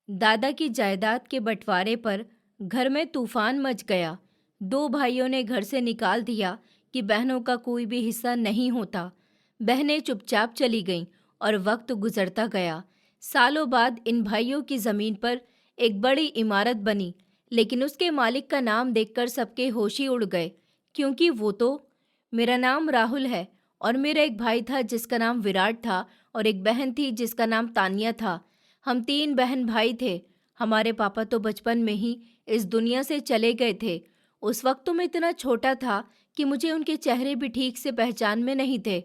दादा की जायदाद के बंटवारे पर घर में तूफान मच गया। दो भाइयों ने घर से निकाल दिया कि बहनों का कोई भी हिस्सा नहीं होता। बहनें चुपचाप चली गईं और वक्त गुजरता गया। सालों बाद इन भाइयों की जमीन पर एक बड़ी इमारत बनी, लेकिन उसके मालिक का नाम देखकर सबके होश ही उड़ गए, क्योंकि वो तो मेरा नाम राहुल है और मेरा एक भाई था जिसका नाम विराट था और एक बहन थी जिसका नाम तानिया था। हम तीन बहन भाई थे। हमारे पापा तो बचपन में ही इस दुनिया से चले गए थे। उस वक्त तो मैं इतना छोटा था कि मुझे उनके चेहरे भी ठीक से पहचान में नहीं थे।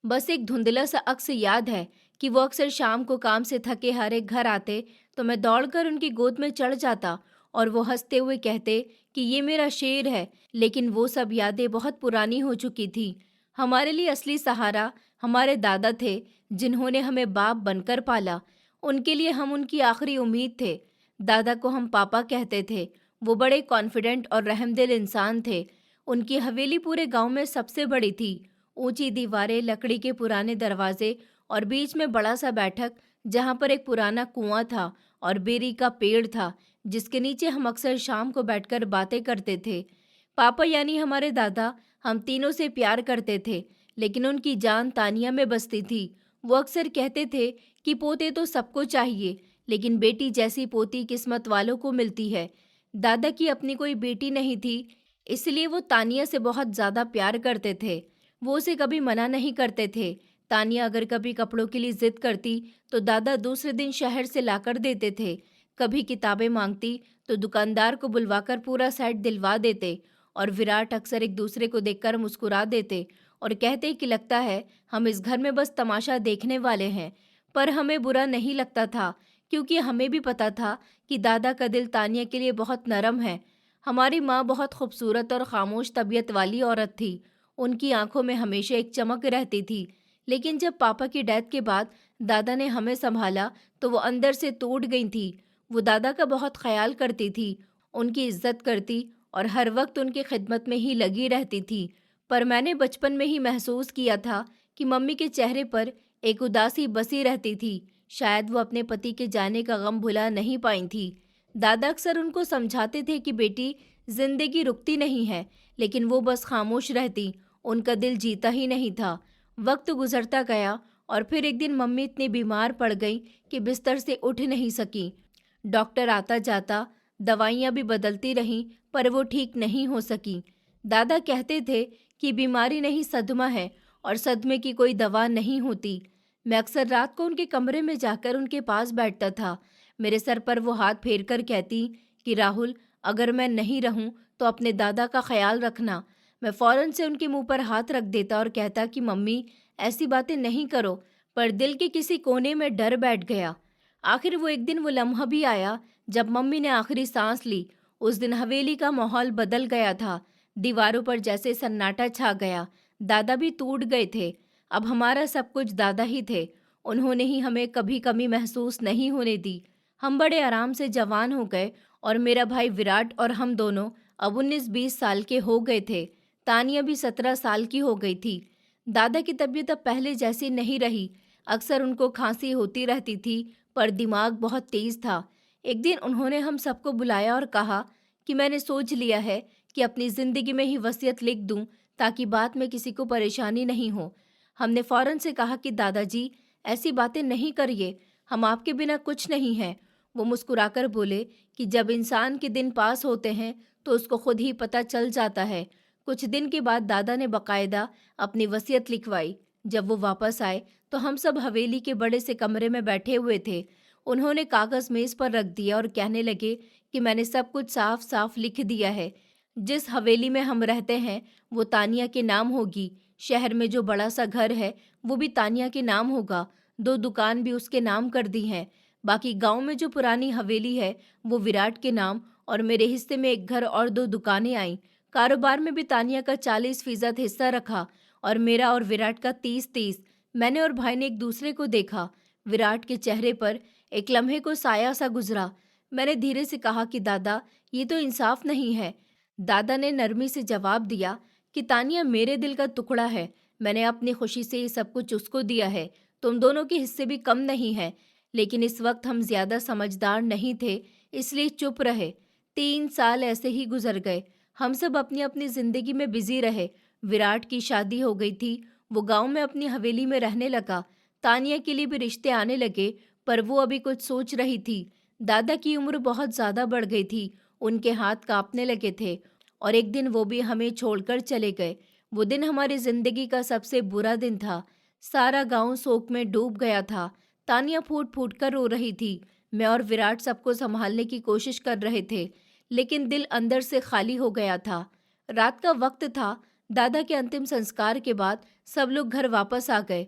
बस एक धुंधला सा अक्स याद है कि वो अक्सर शाम को काम से थके हारे घर आते तो मैं दौड़कर उनकी गोद में चढ़ जाता और वो हंसते हुए कहते कि ये मेरा शेर है। लेकिन वो सब यादें बहुत पुरानी हो चुकी थी। हमारे लिए असली सहारा हमारे दादा थे, जिन्होंने हमें बाप बनकर पाला। उनके लिए हम उनकी आखिरी उम्मीद थे। दादा को हम पापा कहते थे। वो बड़े कॉन्फिडेंट और रहमदिल इंसान थे। उनकी हवेली पूरे गांव में सबसे बड़ी थी। ऊंची दीवारें, लकड़ी के पुराने दरवाजे और बीच में बड़ा सा बैठक जहां पर एक पुराना कुआं था और बेरी का पेड़ था, जिसके नीचे हम अक्सर शाम को बैठकर बातें करते थे। पापा यानी हमारे दादा हम तीनों से प्यार करते थे, लेकिन उनकी जान तानिया में बसती थी। वो अक्सर कहते थे कि पोते तो सबको चाहिए, लेकिन बेटी जैसी पोती किस्मत वालों को मिलती है। दादा की अपनी कोई बेटी नहीं थी, इसलिए वो तानिया से बहुत ज़्यादा प्यार करते थे। वो उसे कभी मना नहीं करते थे। तानिया अगर कभी कपड़ों के लिए जिद करती तो दादा दूसरे दिन शहर से लाकर देते थे। कभी किताबें मांगती तो दुकानदार को बुलवाकर पूरा सेट दिलवा देते। और विराट अक्सर एक दूसरे को देखकर मुस्कुरा देते और कहते कि लगता है हम इस घर में बस तमाशा देखने वाले हैं। पर हमें बुरा नहीं लगता था, क्योंकि हमें भी पता था कि दादा का दिल तानिया के लिए बहुत नरम है। हमारी माँ बहुत खूबसूरत और खामोश तबीयत वाली औरत थी। उनकी आंखों में हमेशा एक चमक रहती थी। लेकिन जब पापा की डेथ के बाद दादा ने हमें संभाला तो वो अंदर से टूट गई थी। वो दादा का बहुत ख्याल करती थी, उनकी इज्जत करती और हर वक्त उनकी खिदमत में ही लगी रहती थी। पर मैंने बचपन में ही महसूस किया था कि मम्मी के चेहरे पर एक उदासी बसी रहती थी। शायद वो अपने पति के जाने का गम भुला नहीं पाई थी। दादा अक्सर उनको समझाते थे कि बेटी, जिंदगी रुकती नहीं है, लेकिन वो बस खामोश रहती, उनका दिल जीता ही नहीं था। वक्त गुजरता गया और फिर एक दिन मम्मी इतनी बीमार पड़ गई कि बिस्तर से उठ नहीं सकी। डॉक्टर आता जाता, दवाइयाँ भी बदलती रहीं, पर वो ठीक नहीं हो सकी। दादा कहते थे कि बीमारी नहीं, सदमा है और सदमे की कोई दवा नहीं होती। मैं अक्सर रात को उनके कमरे में जाकर उनके पास बैठता था। मेरे सर पर वो हाथ फेर कर कहती कि राहुल, अगर मैं नहीं रहूं तो अपने दादा का ख्याल रखना। मैं फौरन से उनके मुंह पर हाथ रख देता और कहता कि मम्मी, ऐसी बातें नहीं करो। पर दिल के किसी कोने में डर बैठ गया। आखिर वो एक दिन, वो लम्हा भी आया जब मम्मी ने आखिरी सांस ली। उस दिन हवेली का माहौल बदल गया था। दीवारों पर जैसे सन्नाटा छा गया। दादा भी टूट गए थे। अब हमारा सब कुछ दादा ही थे। उन्होंने ही हमें कभी कमी महसूस नहीं होने दी। हम बड़े आराम से जवान हो गए और मेरा भाई विराट और हम दोनों अब 19-20 साल के हो गए थे। तानिया भी 17 साल की हो गई थी। दादा की तबीयत अब पहले जैसी नहीं रही। अक्सर उनको खांसी होती रहती थी, पर दिमाग बहुत तेज था। एक दिन उन्होंने हम सबको बुलाया और कहा कि मैंने सोच लिया है कि अपनी ज़िंदगी में ही वसीयत लिख दूं, ताकि बाद में किसी को परेशानी नहीं हो। हमने फौरन से कहा कि दादाजी, ऐसी बातें नहीं करिए, हम आपके बिना कुछ नहीं हैं। वो मुस्कुराकर बोले कि जब इंसान के दिन पास होते हैं तो उसको खुद ही पता चल जाता है। कुछ दिन के बाद दादा ने बाकायदा अपनी वसीयत लिखवाई। जब वो वापस आए तो हम सब हवेली के बड़े से कमरे में बैठे हुए थे। उन्होंने कागज़ मेज़ पर रख दिया और कहने लगे कि मैंने सब कुछ साफ साफ लिख दिया है। जिस हवेली में हम रहते हैं वो तानिया के नाम होगी। शहर में जो बड़ा सा घर है वो भी तानिया के नाम होगा। 2 दुकान भी उसके नाम कर दी हैं। बाकी गांव में जो पुरानी हवेली है वो विराट के नाम, और मेरे हिस्से में एक घर और 2 दुकानें आईं। कारोबार में भी तानिया का 40% हिस्सा रखा और मेरा और विराट का 30-30। मैंने और भाई ने एक दूसरे को देखा। विराट के चेहरे पर एक लम्हे को साया सा गुजरा। मैंने धीरे से कहा कि दादा, ये तो इंसाफ नहीं है। दादा ने नरमी से जवाब दिया कि तानिया मेरे दिल का टुकड़ा है। मैंने अपनी खुशी से ये सब कुछ उसको दिया है। तुम दोनों के हिस्से भी कम नहीं है। लेकिन इस वक्त हम ज्यादा समझदार नहीं थे, इसलिए चुप रहे। 3 साल ऐसे ही गुजर गए। हम सब अपनी अपनी जिंदगी में बिजी रहे। विराट की शादी हो गई थी, वो गांव में अपनी हवेली में रहने लगा। तानिया के लिए भी रिश्ते आने लगे, पर वो अभी कुछ सोच रही थी। दादा की उम्र बहुत ज्यादा बढ़ गई थी, उनके हाथ कांपने लगे थे और एक दिन वो भी हमें छोड़कर चले गए। वो दिन हमारी जिंदगी का सबसे बुरा दिन था। सारा गांव शोक में डूब गया था। तानिया फूट फूट कर रो रही थी। मैं और विराट सबको संभालने की कोशिश कर रहे थे, लेकिन दिल अंदर से खाली हो गया था। रात का वक्त था। दादा के अंतिम संस्कार के बाद सब लोग घर वापस आ गए।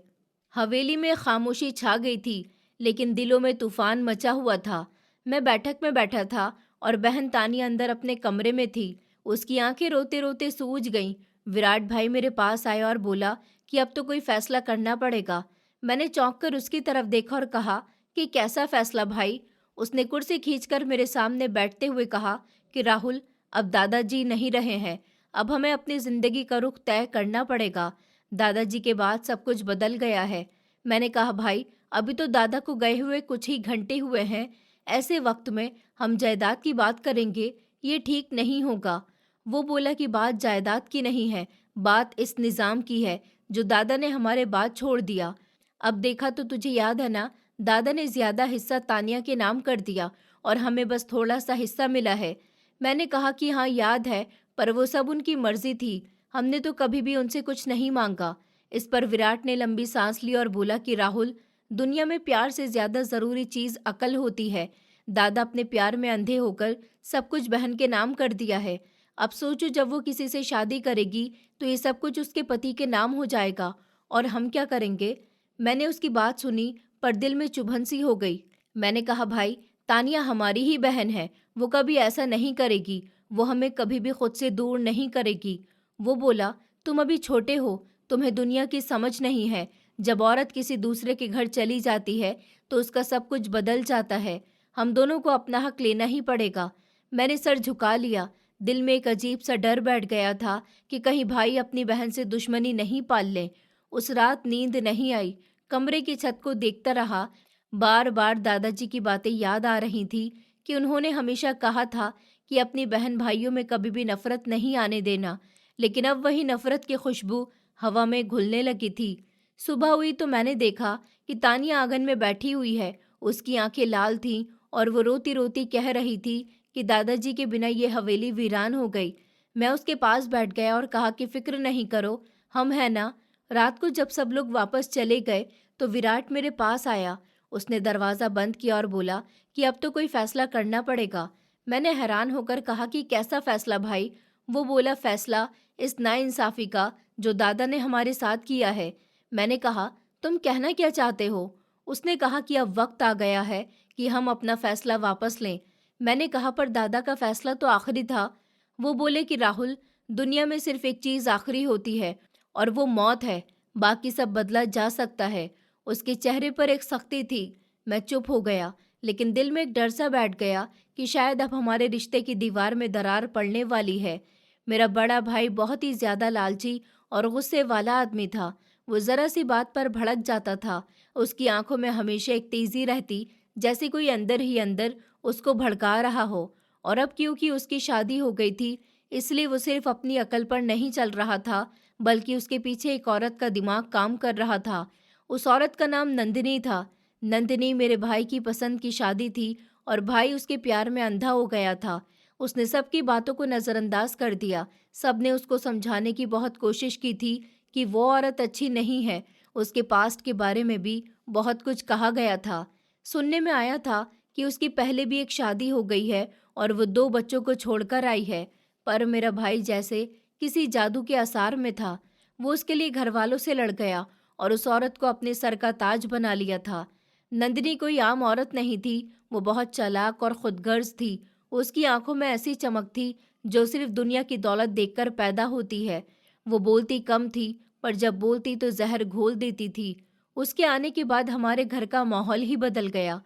हवेली में खामोशी छा गई थी, लेकिन दिलों में तूफान मचा हुआ था। मैं बैठक में बैठा था और बहन तानिया अंदर अपने कमरे में थी। उसकी आंखें रोते रोते सूज गईं। विराट भाई मेरे पास आया और बोला कि अब तो कोई फैसला करना पड़ेगा। मैंने चौंक कर उसकी तरफ देखा और कहा कि कैसा फैसला भाई? उसने कुर्सी खींचकर मेरे सामने बैठते हुए कहा कि राहुल, अब दादाजी नहीं रहे हैं, अब हमें अपनी जिंदगी का रुख तय करना पड़ेगा। दादाजी के बाद सब कुछ बदल गया है। मैंने कहा भाई, अभी तो दादा को गए हुए कुछ ही घंटे हुए हैं। ऐसे वक्त में हम जायदाद की बात करेंगे, ये ठीक नहीं होगा। वो बोला कि बात जायदाद की नहीं है, बात इस निज़ाम की है जो दादा ने हमारे बाद छोड़ दिया। अब देखा तो तुझे याद है ना, दादा ने ज्यादा हिस्सा तानिया के नाम कर दिया और हमें बस थोड़ा सा हिस्सा मिला है। मैंने कहा कि हाँ याद है, पर वो सब उनकी मर्जी थी, हमने तो कभी भी उनसे कुछ नहीं मांगा। इस पर विराट ने लंबी सांस ली और बोला कि राहुल, दुनिया में प्यार से ज्यादा जरूरी चीज अकल होती है। दादा अपने प्यार में अंधे होकर सब कुछ बहन के नाम कर दिया है। अब सोचो, जब वो किसी से शादी करेगी तो ये सब कुछ उसके पति के नाम हो जाएगा, और हम क्या करेंगे? मैंने उसकी बात सुनी, पर दिल में चुभन सी हो गई। मैंने कहा भाई, तानिया हमारी ही बहन है, वो कभी ऐसा नहीं करेगी, वो हमें कभी भी खुद से दूर नहीं करेगी। वो बोला, तुम अभी छोटे हो, तुम्हें दुनिया की समझ नहीं है। जब औरत किसी दूसरे के घर चली जाती है तो उसका सब कुछ बदल जाता है। हम दोनों को अपना हक लेना ही पड़ेगा। मैंने सर झुका लिया। दिल में एक अजीब सा डर बैठ गया था कि कहीं भाई अपनी बहन से दुश्मनी नहीं पाल ले। उस रात नींद नहीं आई। कमरे की छत को देखता रहा। बार बार दादाजी की बातें याद आ रही थी कि उन्होंने हमेशा कहा था कि अपनी बहन भाइयों में कभी भी नफरत नहीं आने देना, लेकिन अब वही नफरत की खुशबू हवा में घुलने लगी थी। सुबह हुई तो मैंने देखा कि तानिया आंगन में बैठी हुई है। उसकी आंखें लाल थीं और वो रोती रोती कह रही थी कि दादाजी के बिना ये हवेली वीरान हो गई। मैं उसके पास बैठ गया और कहा कि फिक्र नहीं करो, हम हैं ना। रात को जब सब लोग वापस चले गए तो विराट मेरे पास आया। उसने दरवाज़ा बंद किया और बोला कि अब तो कोई फैसला करना पड़ेगा। मैंने हैरान होकर कहा कि कैसा फैसला भाई? वो बोला, फैसला इस नाइंसाफ़ी का जो दादा ने हमारे साथ किया है। मैंने कहा, तुम कहना क्या चाहते हो? उसने कहा कि अब वक्त आ गया है कि हम अपना फैसला वापस लें। मैंने कहा, पर दादा का फैसला तो आखिरी था। वो बोले कि राहुल, दुनिया में सिर्फ एक चीज़ आखिरी होती है और वो मौत है, बाकी सब बदला जा सकता है। उसके चेहरे पर एक सख्ती थी। मैं चुप हो गया, लेकिन दिल में एक डर सा बैठ गया कि शायद अब हमारे रिश्ते की दीवार में दरार पड़ने वाली है। मेरा बड़ा भाई बहुत ही ज्यादा लालची और गुस्से वाला आदमी था। वो जरा सी बात पर भड़क जाता था। उसकी आंखों में हमेशा एक तेजी रहती, जैसे कोई अंदर ही अंदर उसको भड़का रहा हो। और अब क्योंकि उसकी शादी हो गई थी, इसलिए वो सिर्फ अपनी अकल पर नहीं चल रहा था, बल्कि उसके पीछे एक औरत का दिमाग काम कर रहा था। उस औरत का नाम नंदिनी था। नंदिनी मेरे भाई की पसंद की शादी थी और भाई उसके प्यार में अंधा हो गया था। उसने सबकी बातों को नज़रअंदाज कर दिया। सबने उसको समझाने की बहुत कोशिश की थी कि वो औरत अच्छी नहीं है। उसके पास्ट के बारे में भी बहुत कुछ कहा गया था। सुनने में आया था कि उसकी पहले भी एक शादी हो गई है और वो 2 बच्चों को छोड़कर आई है। पर मेरा भाई जैसे किसी जादू के आसार में था। वो उसके लिए घर वालों से लड़ गया और उस औरत को अपने सर का ताज बना लिया था। नंदिनी कोई आम औरत नहीं थी, वो बहुत चालाक और खुदगर्ज थी। उसकी आंखों में ऐसी चमक थी जो सिर्फ दुनिया की दौलत देखकर पैदा होती है। वो बोलती कम थी, पर जब बोलती तो जहर घोल देती थी। उसके आने के बाद हमारे घर का माहौल ही बदल गया।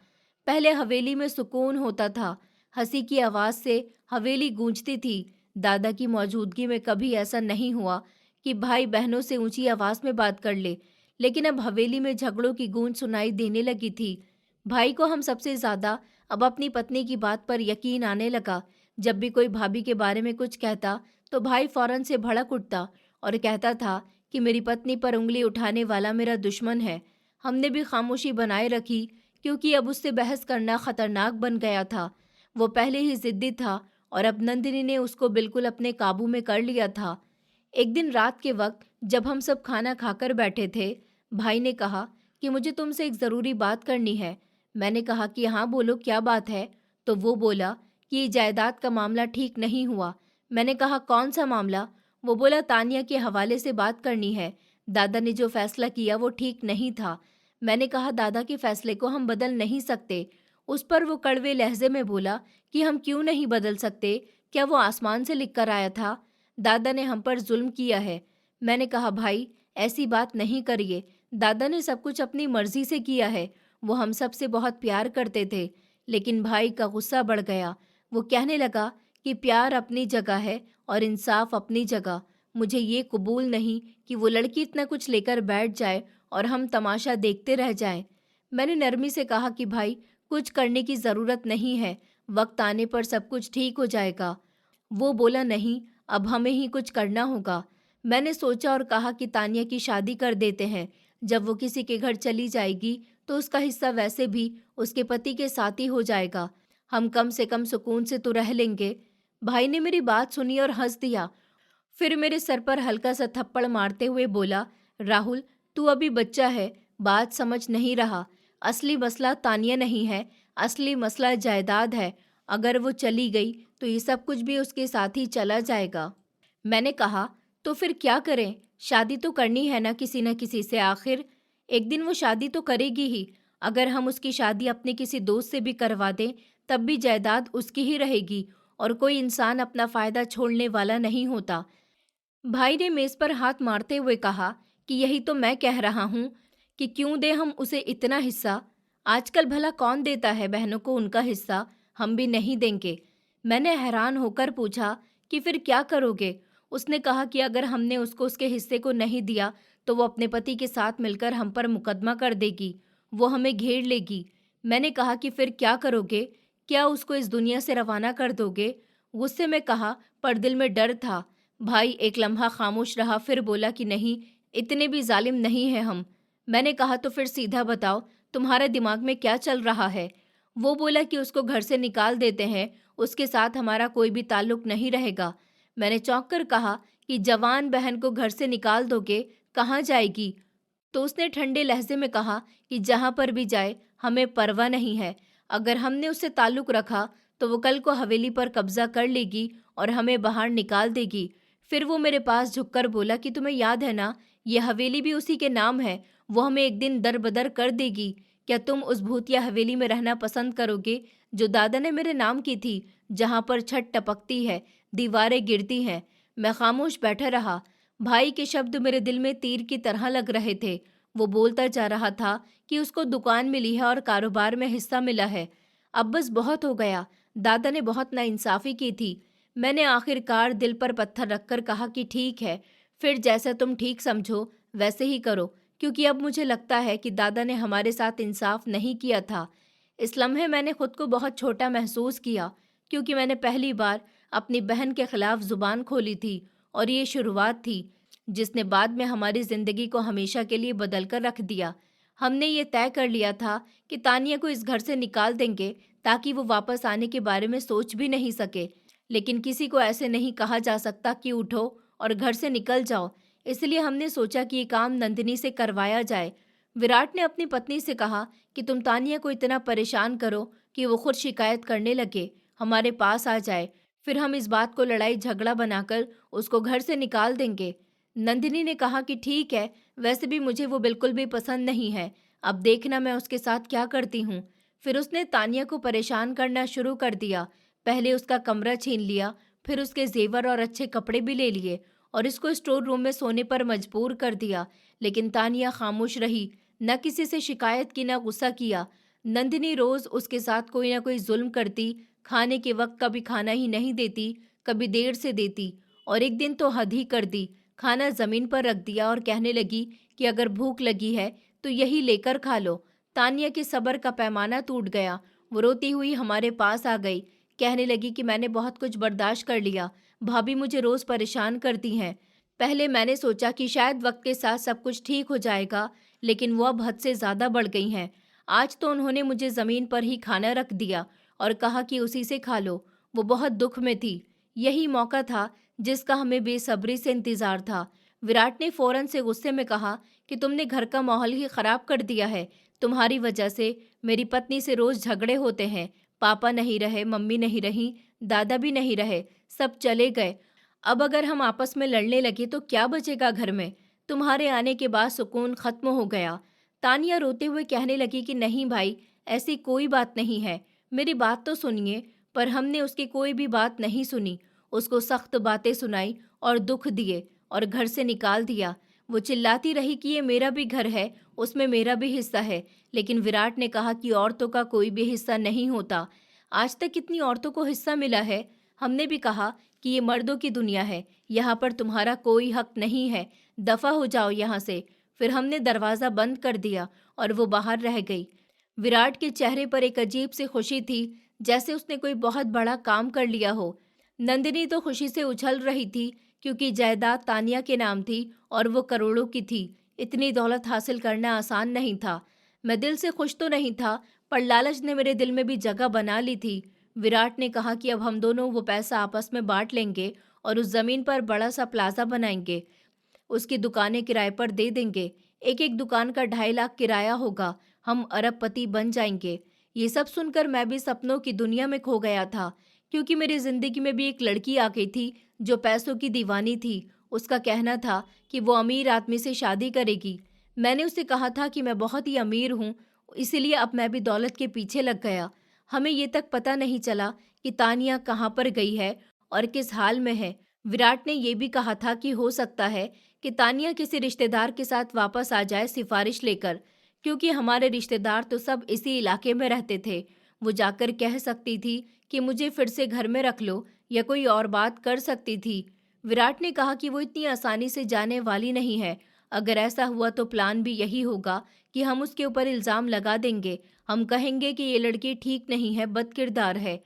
पहले हवेली में सुकून होता था। हंसी की आवाज से हवेली गूंजती थी। दादा की मौजूदगी में कभी ऐसा नहीं हुआ कि भाई बहनों से ऊंची आवाज में बात कर ले, लेकिन अब हवेली में झगड़ों की गूंज सुनाई देने लगी थी। भाई को हम सबसे ज़्यादा अब अपनी पत्नी की बात पर यकीन आने लगा। जब भी कोई भाभी के बारे में कुछ कहता तो भाई फौरन से भड़क उठता और कहता था कि मेरी पत्नी पर उंगली उठाने वाला मेरा दुश्मन है। हमने भी खामोशी बनाए रखी क्योंकि अब उससे बहस करना खतरनाक बन गया था। वो पहले ही जिद्दी था और अब नंदिनी ने उसको बिल्कुल अपने काबू में कर लिया था। एक दिन रात के वक्त जब हम सब खाना खाकर बैठे थे, भाई ने कहा कि मुझे तुमसे एक ज़रूरी बात करनी है। मैंने कहा कि हाँ बोलो, क्या बात है? तो वो बोला कि ये जायदाद का मामला ठीक नहीं हुआ। मैंने कहा कौन सा मामला? वो बोला तानिया के हवाले से बात करनी है। दादा ने जो फैसला किया वो ठीक नहीं था। मैंने कहा दादा के फैसले को हम बदल नहीं सकते। उस पर वो कड़वे लहजे में बोला कि हम क्यों नहीं बदल सकते? क्या वो आसमान से लिख कर आया था? दादा ने हम पर जुल्म किया है। मैंने कहा भाई ऐसी बात नहीं करिए। दादा ने सब कुछ अपनी मर्जी से किया है। वो हम सब से बहुत प्यार करते थे। लेकिन भाई का गुस्सा बढ़ गया। वो कहने लगा कि प्यार अपनी जगह है और इंसाफ अपनी जगह। मुझे ये कबूल नहीं कि वो लड़की इतना कुछ लेकर बैठ जाए और हम तमाशा देखते रह जाएं। मैंने नरमी से कहा कि भाई कुछ करने की ज़रूरत नहीं है, वक्त आने पर सब कुछ ठीक हो जाएगा। वो बोला नहीं, अब हमें ही कुछ करना होगा। मैंने सोचा और कहा कि तानिया की शादी कर देते हैं। जब वो किसी के घर चली जाएगी तो उसका हिस्सा वैसे भी उसके पति के साथ ही हो जाएगा। हम कम से कम सुकून से तो रह लेंगे। भाई ने मेरी बात सुनी और हंस दिया। फिर मेरे सर पर हल्का सा थप्पड़ मारते हुए बोला, राहुल तू अभी बच्चा है, बात समझ नहीं रहा। असली मसला तानिया नहीं है, असली मसला जायदाद है। अगर वो चली गई तो ये सब कुछ भी उसके साथ ही चला जाएगा। मैंने कहा तो फिर क्या करें? शादी तो करनी है ना किसी न किसी से। आखिर एक दिन वो शादी तो करेगी ही। अगर हम उसकी शादी अपने किसी दोस्त से भी करवा दें तब भी जायदाद उसकी ही रहेगी और कोई इंसान अपना फायदा छोड़ने वाला नहीं होता। भाई ने मेज पर हाथ मारते हुए कहा कि यही तो मैं कह रहा हूँ कि क्यों दे हम उसे इतना हिस्सा। आजकल भला कौन देता है बहनों को उनका हिस्सा? हम भी नहीं देंगे। मैंने हैरान होकर पूछा कि फिर क्या करोगे? उसने कहा कि अगर हमने उसको उसके हिस्से को नहीं दिया तो वो अपने पति के साथ मिलकर हम पर मुकदमा कर देगी। वो हमें घेर लेगी। मैंने कहा कि फिर क्या करोगे? क्या उसको इस दुनिया से रवाना कर दोगे? गुस्से में कहा, पर दिल में डर था। भाई एक लम्हा खामोश रहा, फिर बोला कि नहीं, इतने भी जालिम नहीं हैं हम। मैंने कहा तो फिर सीधा बताओ, तुम्हारे दिमाग में क्या चल रहा है? वो बोला कि उसको घर से निकाल देते हैं, उसके साथ हमारा कोई भी ताल्लुक नहीं रहेगा। मैंने चौंक कर कहा कि जवान बहन को घर से निकाल दोगे, कहाँ जाएगी? तो उसने ठंडे लहजे में कहा कि जहाँ पर भी जाए हमें परवाह नहीं है। अगर हमने उससे ताल्लुक रखा तो वो कल को हवेली पर कब्जा कर लेगी और हमें बाहर निकाल देगी। फिर वो मेरे पास झुककर बोला कि तुम्हें याद है ना, ये हवेली भी उसी के नाम है। वो हमें एक दिन दरबदर कर देगी। क्या तुम उस भूतिया हवेली में रहना पसंद करोगे जो दादा ने मेरे नाम की थी, जहाँ पर छत टपकती है, दीवारें गिरती हैं? मैं खामोश बैठा रहा। भाई के शब्द मेरे दिल में तीर की तरह लग रहे थे। वो बोलता जा रहा था कि उसको दुकान मिली है और कारोबार में हिस्सा मिला है। अब बस बहुत हो गया। दादा ने बहुत नाइंसाफ़ी की थी। मैंने आखिरकार दिल पर पत्थर रखकर कहा कि ठीक है, फिर जैसा तुम ठीक समझो वैसे ही करो, क्योंकि अब मुझे लगता है कि दादा ने हमारे साथ इंसाफ नहीं किया था। इस लम्हे मैंने खुद को बहुत छोटा महसूस किया, क्योंकि मैंने पहली बार अपनी बहन के खिलाफ जुबान खोली थी और ये शुरुआत थी जिसने बाद में हमारी ज़िंदगी को हमेशा के लिए बदल कर रख दिया। हमने ये तय कर लिया था कि तानिया को इस घर से निकाल देंगे ताकि वो वापस आने के बारे में सोच भी नहीं सके। लेकिन किसी को ऐसे नहीं कहा जा सकता कि उठो और घर से निकल जाओ। इसलिए हमने सोचा कि ये काम नंदिनी से करवाया जाए। विराट ने अपनी पत्नी से कहा कि तुम तानिया को इतना परेशान करो कि वो खुद शिकायत करने लगे, हमारे पास आ जाए। फिर हम इस बात को लड़ाई झगड़ा बनाकर उसको घर से निकाल देंगे। नंदिनी ने कहा कि ठीक है, वैसे भी मुझे वो बिल्कुल भी पसंद नहीं है। अब देखना मैं उसके साथ क्या करती हूँ। फिर उसने तानिया को परेशान करना शुरू कर दिया। पहले उसका कमरा छीन लिया, फिर उसके जेवर और अच्छे कपड़े भी ले लिए और इसको स्टोर रूम में सोने पर मजबूर कर दिया। लेकिन तानिया खामोश रही, न किसी से शिकायत की, न गुस्सा किया। नंदिनी रोज उसके साथ कोई ना कोई जुल्म करती। खाने के वक्त कभी खाना ही नहीं देती, कभी देर से देती, और एक दिन तो हद ही कर दी। खाना जमीन पर रख दिया और कहने लगी कि अगर भूख लगी है तो यही लेकर खा लो। तानिया के सब्र का पैमाना टूट गया। वो रोती हुई हमारे पास आ गई। कहने लगी कि मैंने बहुत कुछ बर्दाश्त कर लिया। भाभी मुझे रोज़ परेशान करती हैं। पहले मैंने सोचा कि शायद वक्त के साथ सब कुछ ठीक हो जाएगा, लेकिन वो अब हद से ज़्यादा बढ़ गई हैं। आज तो उन्होंने मुझे ज़मीन पर ही खाना रख दिया और कहा कि उसी से खा लो। वो बहुत दुख में थी। यही मौका था जिसका हमें बेसब्री से इंतज़ार था। विराट ने फ़ौरन से गुस्से में कहा कि तुमने घर का माहौल ही ख़राब कर दिया है। तुम्हारी वजह से मेरी पत्नी से रोज़ झगड़े होते हैं। पापा नहीं रहे, मम्मी नहीं रहीं, दादा भी नहीं रहे, सब चले गए। अब अगर हम आपस में लड़ने लगे तो क्या बचेगा घर में? तुम्हारे आने के बाद सुकून खत्म हो गया। तानिया रोते हुए कहने लगी कि नहीं भाई, ऐसी कोई बात नहीं है। मेरी बात तो सुनिए। पर हमने उसकी कोई भी बात नहीं सुनी। उसको सख्त बातें सुनाई और दुख दिए और घर से निकाल दिया। वो चिल्लाती रही कि ये मेरा भी घर है, उसमें मेरा भी हिस्सा है। लेकिन विराट ने कहा कि औरतों का कोई भी हिस्सा नहीं होता। आज तक कितनी औरतों को हिस्सा मिला है। हमने भी कहा कि ये मर्दों की दुनिया है, यहाँ पर तुम्हारा कोई हक नहीं है, दफा हो जाओ यहाँ से। फिर हमने दरवाज़ा बंद कर दिया और वो बाहर रह गई। विराट के चेहरे पर एक अजीब सी खुशी थी, जैसे उसने कोई बहुत बड़ा काम कर लिया हो। नंदिनी तो खुशी से उछल रही थी, क्योंकि जायदाद तानिया के नाम थी और वो करोड़ों की थी। इतनी दौलत हासिल करना आसान नहीं था। मैं दिल से खुश तो नहीं था, पर लालच ने मेरे दिल में भी जगह बना ली थी। विराट ने कहा कि अब हम दोनों वो पैसा आपस में बांट लेंगे और उस जमीन पर बड़ा सा प्लाजा बनाएंगे। उसकी दुकानें किराए पर दे देंगे। एक एक दुकान का 2.5 लाख किराया होगा। हम अरबपति बन जाएंगे। ये सब सुनकर मैं भी सपनों की दुनिया में खो गया था, क्योंकि मेरी जिंदगी में भी एक लड़की आ गई थी जो पैसों की दीवानी थी। उसका कहना था कि वो अमीर आदमी से शादी करेगी। मैंने उसे कहा था कि मैं बहुत ही अमीर हूँ, इसीलिए अब मैं भी दौलत के पीछे लग गया। हमें ये तक पता नहीं चला कि तानिया कहाँ पर गई है और किस हाल में है। विराट ने ये भी कहा था कि हो सकता है कि तानिया किसी रिश्तेदार के साथ वापस आ जाए सिफारिश लेकर, क्योंकि हमारे रिश्तेदार तो सब इसी इलाके में रहते थे। वो जाकर कह सकती थी कि मुझे फिर से घर में रख लो, या कोई और बात कर सकती थी। विराट ने कहा कि वो इतनी आसानी से जाने वाली नहीं है। अगर ऐसा हुआ तो प्लान भी यही होगा कि हम उसके ऊपर इल्ज़ाम लगा देंगे। हम कहेंगे कि ये लड़की ठीक नहीं है, बदकिरदार है,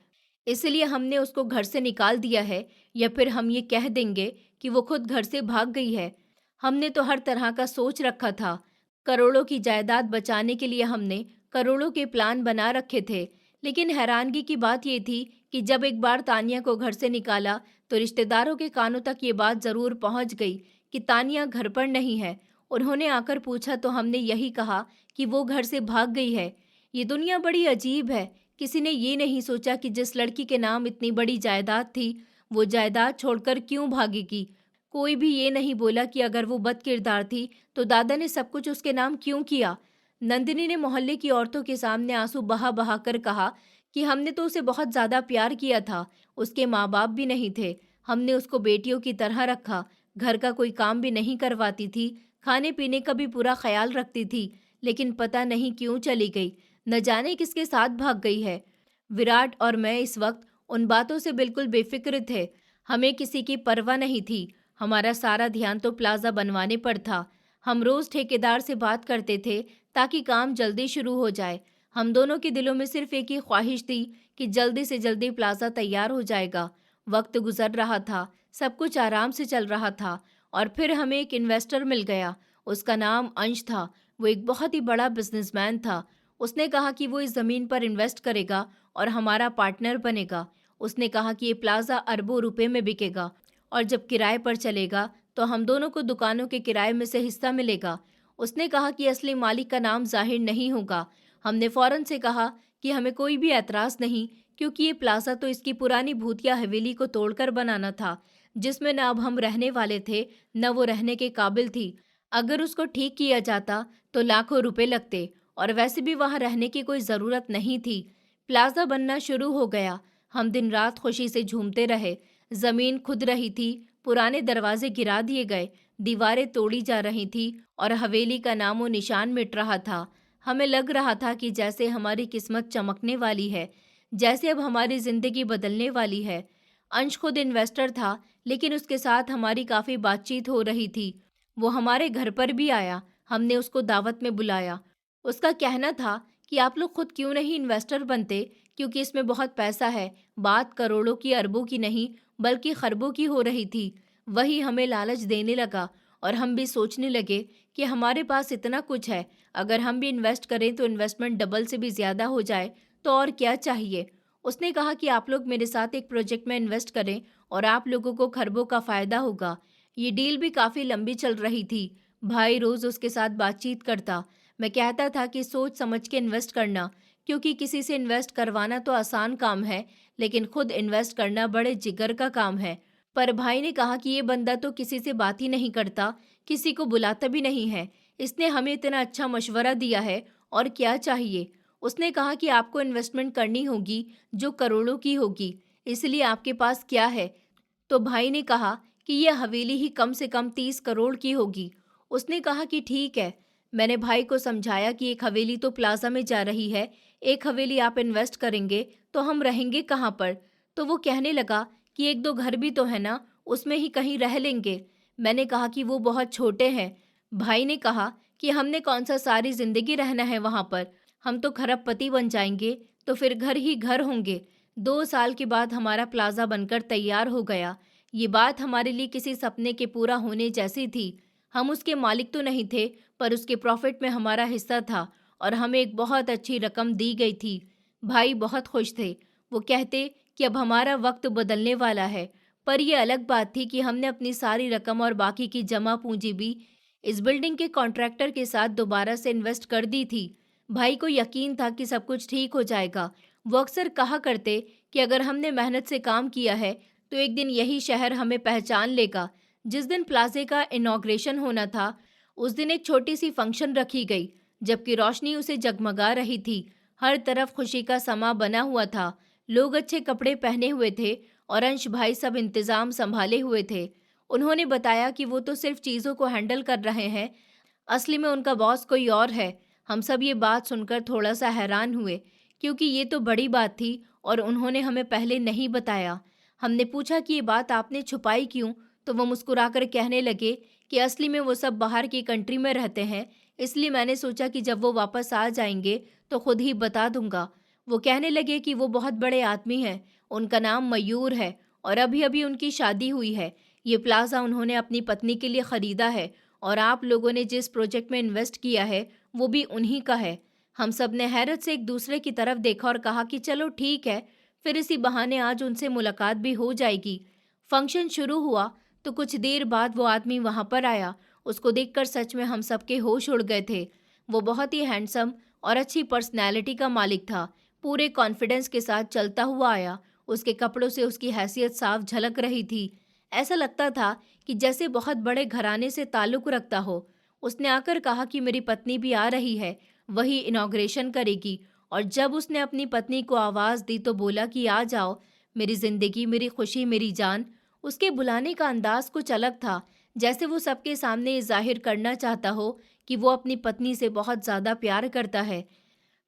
इसलिए हमने उसको घर से निकाल दिया है, या फिर हम ये कह देंगे कि वो खुद घर से भाग गई है। हमने तो हर तरह का सोच रखा था। करोड़ों की जायदाद बचाने के लिए हमने करोड़ों के प्लान बना रखे थे। लेकिन हैरानगी की बात ये थी कि जब एक बार तानिया को घर से निकाला तो रिश्तेदारों के कानों तक ये बात ज़रूर पहुंच गई कि तानिया घर पर नहीं है। उन्होंने आकर पूछा तो हमने यही कहा कि वो घर से भाग गई है। ये दुनिया बड़ी अजीब है। किसी ने ये नहीं सोचा कि जिस लड़की के नाम इतनी बड़ी जायदाद थी, वो जायदाद छोड़कर क्यों भागेगी। कोई भी ये नहीं बोला कि अगर वो बदकिरदार थी तो दादा ने सब कुछ उसके नाम क्यों किया। नंदिनी ने मोहल्ले की औरतों के सामने आंसू बहा बहा कर कहा कि हमने तो उसे बहुत ज़्यादा प्यार किया था। उसके माँ बाप भी नहीं थे। हमने उसको बेटियों की तरह रखा। घर का कोई काम भी नहीं करवाती थी, खाने पीने का भी पूरा ख्याल रखती थी। लेकिन पता नहीं क्यों चली गई, न जाने किसके साथ भाग गई है। विराट और मैं इस वक्त उन बातों से बिल्कुल बेफिक्र थे। हमें किसी की परवाह नहीं थी। हमारा सारा ध्यान तो प्लाजा बनवाने पर था। हम रोज ठेकेदार से बात करते थे ताकि काम जल्दी शुरू हो जाए। हम दोनों के दिलों में सिर्फ एक ही ख्वाहिश थी कि जल्दी से जल्दी प्लाजा तैयार हो जाएगा। वक्त गुजर रहा था, सब कुछ आराम से चल रहा था, और फिर हमें एक इन्वेस्टर मिल गया। उसका नाम अंश था। वो एक बहुत ही बड़ा बिजनेसमैन था। उसने कहा कि वो इस ज़मीन पर इन्वेस्ट करेगा और हमारा पार्टनर बनेगा। उसने कहा कि ये प्लाजा अरबों रुपए में बिकेगा और जब किराए पर चलेगा तो हम दोनों को दुकानों के किराए में से हिस्सा मिलेगा। उसने कहा कि असली मालिक का नाम जाहिर नहीं होगा। हमने फौरन से कहा कि हमें कोई भी एतराज़ नहीं, क्योंकि ये प्लाजा तो इसकी पुरानी भूतिया हवेली को तोड़कर बनाना था, जिसमें न अब हम रहने वाले थे, न वो रहने के काबिल थी। अगर उसको ठीक किया जाता तो लाखों रुपए लगते, और वैसे भी वहां रहने की कोई ज़रूरत नहीं थी। प्लाजा बनना शुरू हो गया। हम दिन रात खुशी से झूमते रहे। ज़मीन खुद रही थी, पुराने दरवाजे गिरा दिए गए, दीवारें तोड़ी जा रही थी और हवेली का नामो निशान मिट रहा था। हमें लग रहा था कि जैसे हमारी किस्मत चमकने वाली है, जैसे अब हमारी ज़िंदगी बदलने वाली है। अंश खुद इन्वेस्टर था, लेकिन उसके साथ हमारी काफ़ी बातचीत हो रही थी। वो हमारे घर पर भी आया। हमने उसको दावत में बुलाया। उसका कहना था कि आप लोग खुद क्यों नहीं इन्वेस्टर बनते, क्योंकि इसमें बहुत पैसा है। बात करोड़ों की अरबों की नहीं बल्कि खरबों की हो रही थी। वही हमें लालच देने लगा और हम भी सोचने लगे कि हमारे पास इतना कुछ है, अगर हम भी इन्वेस्ट करें तो इन्वेस्टमेंट डबल से भी ज़्यादा हो जाए तो और क्या चाहिए। उसने कहा कि आप लोग मेरे साथ एक प्रोजेक्ट में इन्वेस्ट करें और आप लोगों को खरबों का फ़ायदा होगा। ये डील भी काफ़ी लंबी चल रही थी। भाई रोज़ उसके साथ बातचीत करता। मैं कहता था कि सोच समझ के इन्वेस्ट करना, क्योंकि किसी से इन्वेस्ट करवाना तो आसान काम है, लेकिन खुद इन्वेस्ट करना बड़े जिगर का काम है। पर भाई ने कहा कि ये बंदा तो किसी से बात ही नहीं करता, किसी को बुलाता भी नहीं है। इसने हमें इतना अच्छा मशवरा दिया है, और क्या चाहिए। उसने कहा कि आपको इन्वेस्टमेंट करनी होगी जो करोड़ों की होगी, इसलिए आपके पास क्या है। तो भाई ने कहा कि यह हवेली ही कम से कम 30 करोड़ की होगी। उसने कहा कि ठीक है। मैंने भाई को समझाया कि एक हवेली तो प्लाजा में जा रही है, एक हवेली आप इन्वेस्ट करेंगे तो हम रहेंगे कहाँ पर। तो वो कहने लगा कि एक दो घर भी तो है ना, उसमें ही कहीं रह लेंगे। मैंने कहा कि वो बहुत छोटे हैं। भाई ने कहा कि हमने कौन सा सारी जिंदगी रहना है वहां पर, हम तो खरबपति बन जाएंगे, तो फिर घर ही घर होंगे। 2 साल के बाद हमारा प्लाजा बनकर तैयार हो गया। ये बात हमारे लिए किसी सपने के पूरा होने जैसी थी। हम उसके मालिक तो नहीं थे, पर उसके प्रॉफिट में हमारा हिस्सा था और हमें एक बहुत अच्छी रकम दी गई थी। भाई बहुत खुश थे। वो कहते कि अब हमारा वक्त बदलने वाला है। पर यह अलग बात थी कि हमने अपनी सारी रकम और बाकी की जमा पूंजी भी इस बिल्डिंग के कॉन्ट्रैक्टर के साथ दोबारा से इन्वेस्ट कर दी थी। भाई को यकीन था कि सब कुछ ठीक हो जाएगा। वो अक्सर कहा करते कि अगर हमने मेहनत से काम किया है तो एक दिन यही शहर हमें पहचान लेगा। जिस दिन प्लाजे का इनॉग्रेशन होना था, उस दिन एक छोटी सी फंक्शन रखी गई, जबकि रोशनी उसे जगमगा रही थी। हर तरफ खुशी का समा बना हुआ था। लोग अच्छे कपड़े पहने हुए थे और अंश भाई सब इंतजाम संभाले हुए थे। उन्होंने बताया कि वो तो सिर्फ चीज़ों को हैंडल कर रहे हैं, असली में उनका बॉस कोई और है। हम सब ये बात सुनकर थोड़ा सा हैरान हुए, क्योंकि ये तो बड़ी बात थी और उन्होंने हमें पहले नहीं बताया। हमने पूछा कि ये बात आपने छुपाई क्यों, तो वो मुस्कुराकर कहने लगे कि असली में वो सब बाहर की कंट्री में रहते हैं, इसलिए मैंने सोचा कि जब वो वापस आ जाएंगे तो खुद ही बता दूंगा। वो कहने लगे कि वो बहुत बड़े आदमी हैं, उनका नाम मयूर है और अभी अभी उनकी शादी हुई है। ये प्लाजा उन्होंने अपनी पत्नी के लिए खरीदा है और आप लोगों ने जिस प्रोजेक्ट में इन्वेस्ट किया है वो भी उन्हीं का है। हम सब ने हैरत से एक दूसरे की तरफ देखा और कहा कि चलो ठीक है, फिर इसी बहाने आज उनसे मुलाकात भी हो जाएगी। फंक्शन शुरू हुआ तो कुछ देर बाद वो आदमी वहां पर आया। उसको देखकर सच में हम सबके होश उड़ गए थे। वो बहुत ही हैंडसम और अच्छी पर्सनैलिटी का मालिक था। पूरे कॉन्फिडेंस के साथ चलता हुआ आया। उसके कपड़ों से उसकी हैसियत साफ झलक रही थी। ऐसा लगता था कि जैसे बहुत बड़े घराने से ताल्लुक रखता हो। उसने आकर कहा कि मेरी पत्नी भी आ रही है, वही इनॉग्रेशन करेगी। और जब उसने अपनी पत्नी को आवाज़ दी तो बोला कि आ जाओ, मेरी जिंदगी, मेरी खुशी, मेरी जान। उसके बुलाने का अंदाज कुछ अलग था, जैसे वो सबके सामने ये जाहिर करना चाहता हो कि वो अपनी पत्नी से बहुत ज़्यादा प्यार करता है।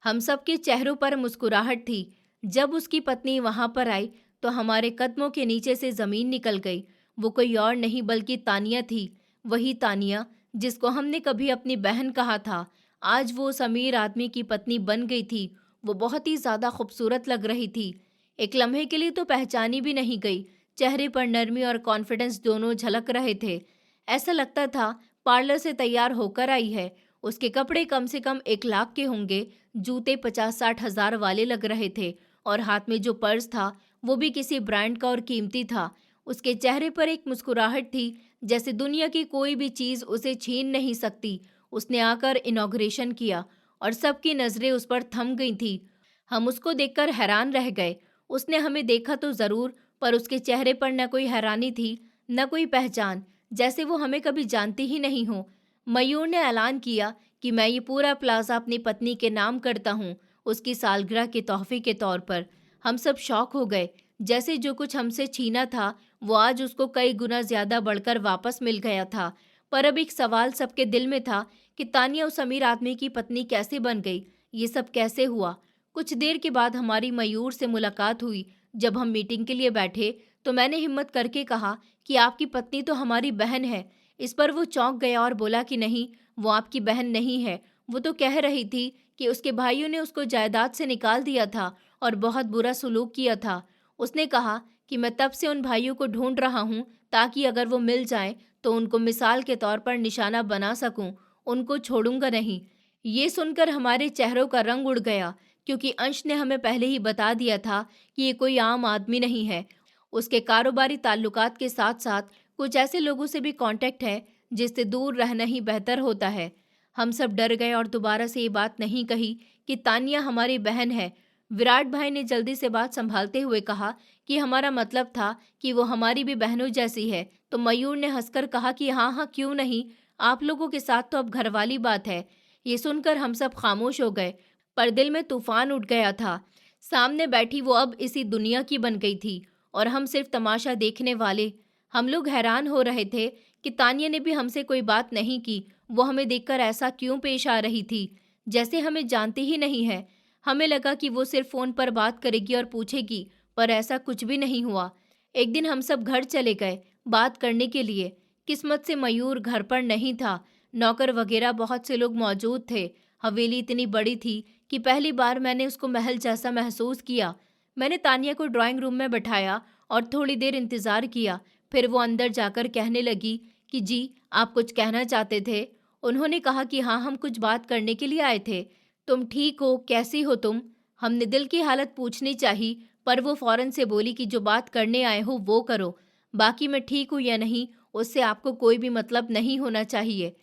हम सबके चेहरों पर मुस्कुराहट थी। जब उसकी पत्नी वहां पर आई तो हमारे कदमों के नीचे से जमीन निकल गई। वो कोई और नहीं बल्कि तानिया थी। वही तानिया जिसको हमने कभी अपनी बहन कहा था। आज वो उस अमीर आदमी की पत्नी बन गई थी। वो बहुत ही ज्यादा खूबसूरत लग रही थी। एक लम्हे के लिए तो पहचानी भी नहीं गई। चेहरे पर नरमी और कॉन्फिडेंस दोनों झलक रहे थे। ऐसा लगता था पार्लर से तैयार होकर आई है। उसके कपड़े कम से कम 1 लाख के होंगे। जूते 50-60 हज़ार वाले लग रहे थे और हाथ में जो पर्स था वो भी किसी ब्रांड का और कीमती था। उसके चेहरे पर एक मुस्कुराहट थी, जैसे दुनिया की कोई भी चीज उसे छीन नहीं सकती। उसने आकर इनॉग्रेशन किया और सबकी नजरें उस पर थम गई थी। हम उसको देखकर हैरान रह गए। उसने हमें देखा तो जरूर, पर उसके चेहरे पर न कोई हैरानी थी, न कोई पहचान, जैसे वो हमें कभी जानती ही नहीं हो। मयूर ने ऐलान किया कि मैं ये पूरा प्लाजा अपनी पत्नी के नाम करता हूँ, उसकी सालगिरह के तोहफे के तौर पर। हम सब शॉक हो गए, जैसे जो कुछ हमसे छीना था वो आज उसको कई गुना ज्यादा बढ़कर वापस मिल गया था। पर अब एक सवाल सबके दिल में था कि तानिया उस अमीर आदमी की पत्नी कैसे बन गई, ये सब कैसे हुआ। कुछ देर के बाद हमारी मयूर से मुलाकात हुई। जब हम मीटिंग के लिए बैठे तो मैंने हिम्मत करके कहा कि आपकी पत्नी तो हमारी बहन है। इस पर वो चौंक गया और बोला कि नहीं, वो आपकी बहन नहीं है, वो तो कह रही थी कि उसके भाइयों ने उसको जायदाद से निकाल दिया था और बहुत बुरा सलूक किया था। उसने कहा कि मैं तब से उन भाइयों को ढूंढ रहा हूँ ताकि अगर वो मिल जाएं तो उनको मिसाल के तौर पर निशाना बना सकूं, उनको छोड़ूंगा नहीं। ये सुनकर हमारे चेहरों का रंग उड़ गया, क्योंकि अंश ने हमें पहले ही बता दिया था कि ये कोई आम आदमी नहीं है। उसके कारोबारी ताल्लुकात के साथ साथ कुछ ऐसे लोगों से भी कांटेक्ट है जिससे दूर रहना ही बेहतर होता है। हम सब डर गए और दोबारा से ये बात नहीं कही कि तानिया हमारी बहन है। विराट भाई ने जल्दी से बात संभालते हुए कहा कि हमारा मतलब था कि वो हमारी भी बहनों जैसी है। तो मयूर ने हंसकर कहा कि हाँ हाँ, क्यों नहीं, आप लोगों के साथ तो अब घरवाली बात है। ये सुनकर हम सब खामोश हो गए, पर दिल में तूफान उठ गया था। सामने बैठी वो अब इसी दुनिया की बन गई थी और हम सिर्फ तमाशा देखने वाले। हम लोग हैरान हो रहे थे कि तानिया ने भी हमसे कोई बात नहीं की। वो हमें देखकर ऐसा क्यों पेश आ रही थी, जैसे हमें जानती ही नहीं है। हमें लगा कि वो सिर्फ फोन पर बात करेगी और पूछेगी, पर ऐसा कुछ भी नहीं हुआ। एक दिन हम सब घर चले गए बात करने के लिए। किस्मत से मयूर घर पर नहीं था। नौकर वगैरह बहुत से लोग मौजूद थे। हवेली इतनी बड़ी थी कि पहली बार मैंने उसको महल जैसा महसूस किया। मैंने तानिया को ड्राइंग रूम में बैठाया और थोड़ी देर इंतजार किया। फिर वो अंदर जाकर कहने लगी कि जी, आप कुछ कहना चाहते थे। उन्होंने कहा कि हाँ, हम कुछ बात करने के लिए आए थे। तुम ठीक हो, कैसी हो तुम? हमने दिल की हालत पूछनी चाही, पर वो फौरन से बोली कि जो बात करने आए हो वो करो, बाकी मैं ठीक हूँ या नहीं उससे आपको कोई भी मतलब नहीं होना चाहिए।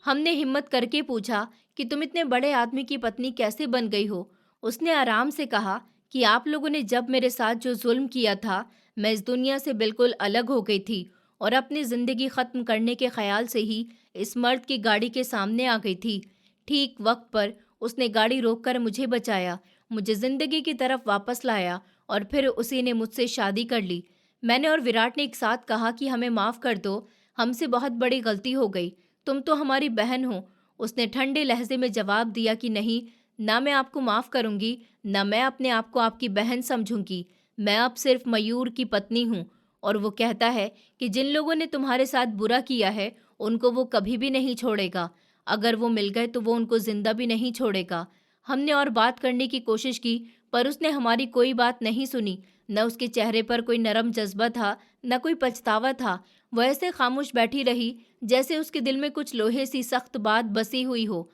हमने हिम्मत करके पूछा कि तुम इतने बड़े आदमी की पत्नी कैसे बन गई हो? उसने आराम से कहा कि आप लोगों ने जब मेरे साथ जो जुल्म किया था, मैं इस दुनिया से बिल्कुल अलग हो गई थी और अपनी जिंदगी खत्म करने के ख्याल से ही इस मर्द की गाड़ी के सामने आ गई थी। ठीक वक्त पर उसने गाड़ी रोककर मुझे बचाया, मुझे जिंदगी की तरफ वापस लाया और फिर उसी ने मुझसे शादी कर ली। मैंने और विराट ने एक साथ कहा कि हमें माफ कर दो, हमसे बहुत बड़ी गलती हो गई। तुम तो हमारी बहन हो। उसने ठंडे लहजे में जवाब दिया कि नहीं, ना मैं आपको माफ करूंगी, ना मैं अपने आप को आपकी बहन समझूंगी। मैं अब सिर्फ मयूर की पत्नी हूँ और वो कहता है कि जिन लोगों ने तुम्हारे साथ बुरा किया है उनको वो कभी भी नहीं छोड़ेगा। अगर वो मिल गए तो वो उनको जिंदा भी नहीं छोड़ेगा। हमने और बात करने की कोशिश की, पर उसने हमारी कोई बात नहीं सुनी। न उसके चेहरे पर कोई नरम जज्बा था, न कोई पछतावा था। वह ऐसे खामोश बैठी रही जैसे उसके दिल में कुछ लोहे सी सख्त बात बसी हुई हो।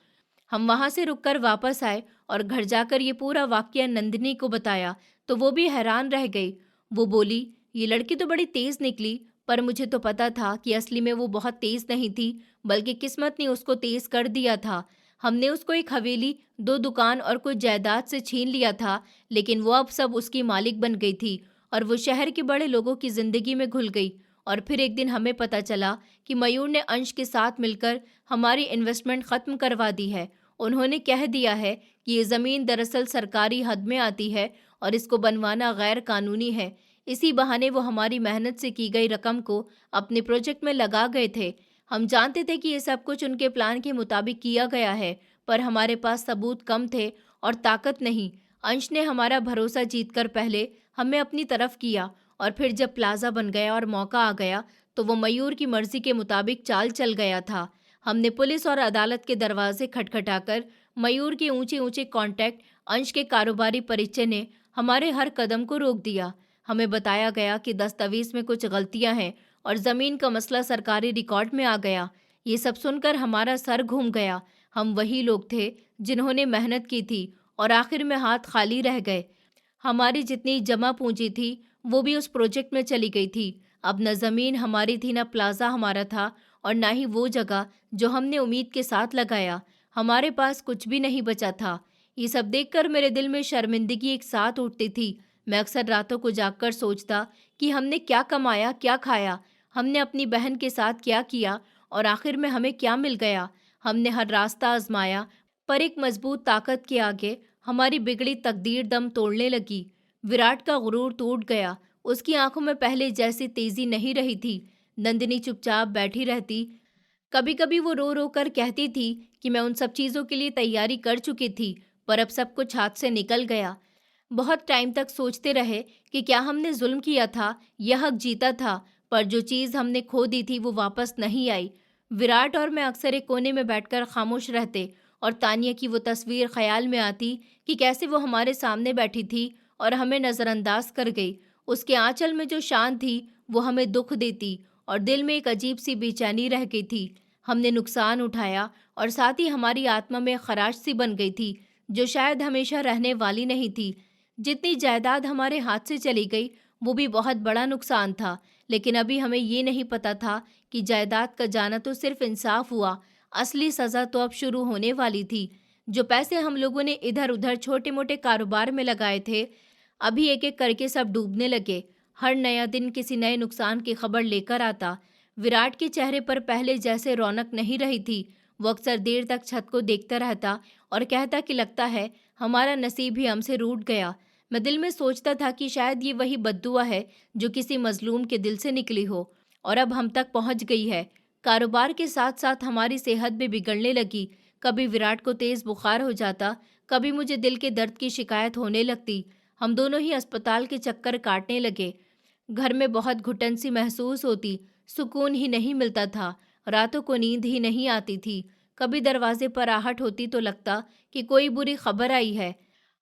हम वहां से रुककर वापस आए और घर जाकर ये पूरा वाकया नंदिनी को बताया, तो वो भी हैरान रह गई। वो बोली, ये लड़की तो बड़ी तेज निकली, पर मुझे तो पता था कि असली में वो बहुत तेज नहीं थी, बल्कि किस्मत ने उसको तेज कर दिया था। हमने उसको एक हवेली, 2 दुकान और कुछ जायदाद से छीन लिया था, लेकिन वो अब सब उसकी मालिक बन गई थी और वो शहर के बड़े लोगों की जिंदगी में घुल गई। और फिर एक दिन हमें पता चला कि मयूर ने अंश के साथ मिलकर हमारी इन्वेस्टमेंट खत्म करवा दी है। उन्होंने कह दिया है कि ये ज़मीन दरअसल सरकारी हद में आती है और इसको बनवाना गैर कानूनी है। इसी बहाने वो हमारी मेहनत से की गई रकम को अपने प्रोजेक्ट में लगा गए थे। हम जानते थे कि ये सब कुछ उनके प्लान के मुताबिक किया गया है, पर हमारे पास सबूत कम थे और ताकत नहीं। अंश ने हमारा भरोसा जीतकर पहले हमें अपनी तरफ किया और फिर जब प्लाजा बन गया और मौका आ गया तो वो मयूर की मर्जी के मुताबिक चाल चल गया था। हमने पुलिस और अदालत के दरवाजे खटखटाकर मयूर के ऊंचे ऊंचे कॉन्टैक्ट, अंश के कारोबारी परिचय ने हमारे हर कदम को रोक दिया। हमें बताया गया कि दस्तावेज में कुछ गलतियां हैं और जमीन का मसला सरकारी रिकॉर्ड में आ गया। ये सब सुनकर हमारा सर घूम गया। हम वही लोग थे जिन्होंने मेहनत की थी और आखिर में हाथ खाली रह गए। हमारी जितनी जमा पूंजी थी वो भी उस प्रोजेक्ट में चली गई थी। अब न जमीन हमारी थी, न प्लाजा हमारा था और ना ही वो जगह जो हमने उम्मीद के साथ लगाया। हमारे पास कुछ भी नहीं बचा था। ये सब देखकर मेरे दिल में शर्मिंदगी एक साथ उठती थी। मैं अक्सर रातों को जागकर सोचता कि हमने क्या कमाया, क्या खाया, हमने अपनी बहन के साथ क्या किया और आखिर में हमें क्या मिल गया। हमने हर रास्ता आजमाया, पर एक मजबूत ताकत के आगे हमारी बिगड़ी तकदीर दम तोड़ने लगी। विराट का गुरूर टूट गया। उसकी आंखों में पहले जैसी तेजी नहीं रही थी। नंदिनी चुपचाप बैठी रहती। कभी कभी वो रो रो कर कहती थी कि मैं उन सब चीज़ों के लिए तैयारी कर चुकी थी, पर अब सब कुछ हाथ से निकल गया। बहुत टाइम तक सोचते रहे कि क्या हमने जुल्म किया था, यह हक जीता था, पर जो चीज़ हमने खो दी थी वो वापस नहीं आई। विराट और मैं अक्सर एक कोने में बैठकर खामोश रहते और तानिया की वो तस्वीर ख्याल में आती कि कैसे वो हमारे सामने बैठी थी और हमें नज़रअंदाज कर गई। उसके आंचल में जो शान थी वो हमें दुख देती और दिल में एक अजीब सी बेचैनी रह गई थी। हमने नुकसान उठाया और साथ ही हमारी आत्मा में खराश सी बन गई थी जो शायद हमेशा रहने वाली नहीं थी। जितनी जायदाद हमारे हाथ से चली गई वो भी बहुत बड़ा नुकसान था, लेकिन अभी हमें ये नहीं पता था कि जायदाद का जाना तो सिर्फ इंसाफ हुआ, असली सज़ा तो अब शुरू होने वाली थी। जो पैसे हम लोगों ने इधर उधर छोटे मोटे कारोबार में लगाए थे, अभी एक एक करके सब डूबने लगे। हर नया दिन किसी नए नुकसान की खबर लेकर आता। विराट के चेहरे पर पहले जैसे रौनक नहीं रही थी। वो अक्सर देर तक छत को देखता रहता और कहता कि लगता है हमारा नसीब ही हमसे रूठ गया। मैं दिल में सोचता था कि शायद ये वही बद्दुआ है जो किसी मजलूम के दिल से निकली हो और अब हम तक पहुंच गई है। कारोबार के साथ साथ हमारी सेहत भी बिगड़ने लगी। कभी विराट को तेज बुखार हो जाता, कभी मुझे दिल के दर्द की शिकायत होने लगती। हम दोनों ही अस्पताल के चक्कर काटने लगे। घर में बहुत घुटन सी महसूस होती, सुकून ही नहीं मिलता था, रातों को नींद ही नहीं आती थी। कभी दरवाजे पर आहट होती तो लगता कि कोई बुरी खबर आई है।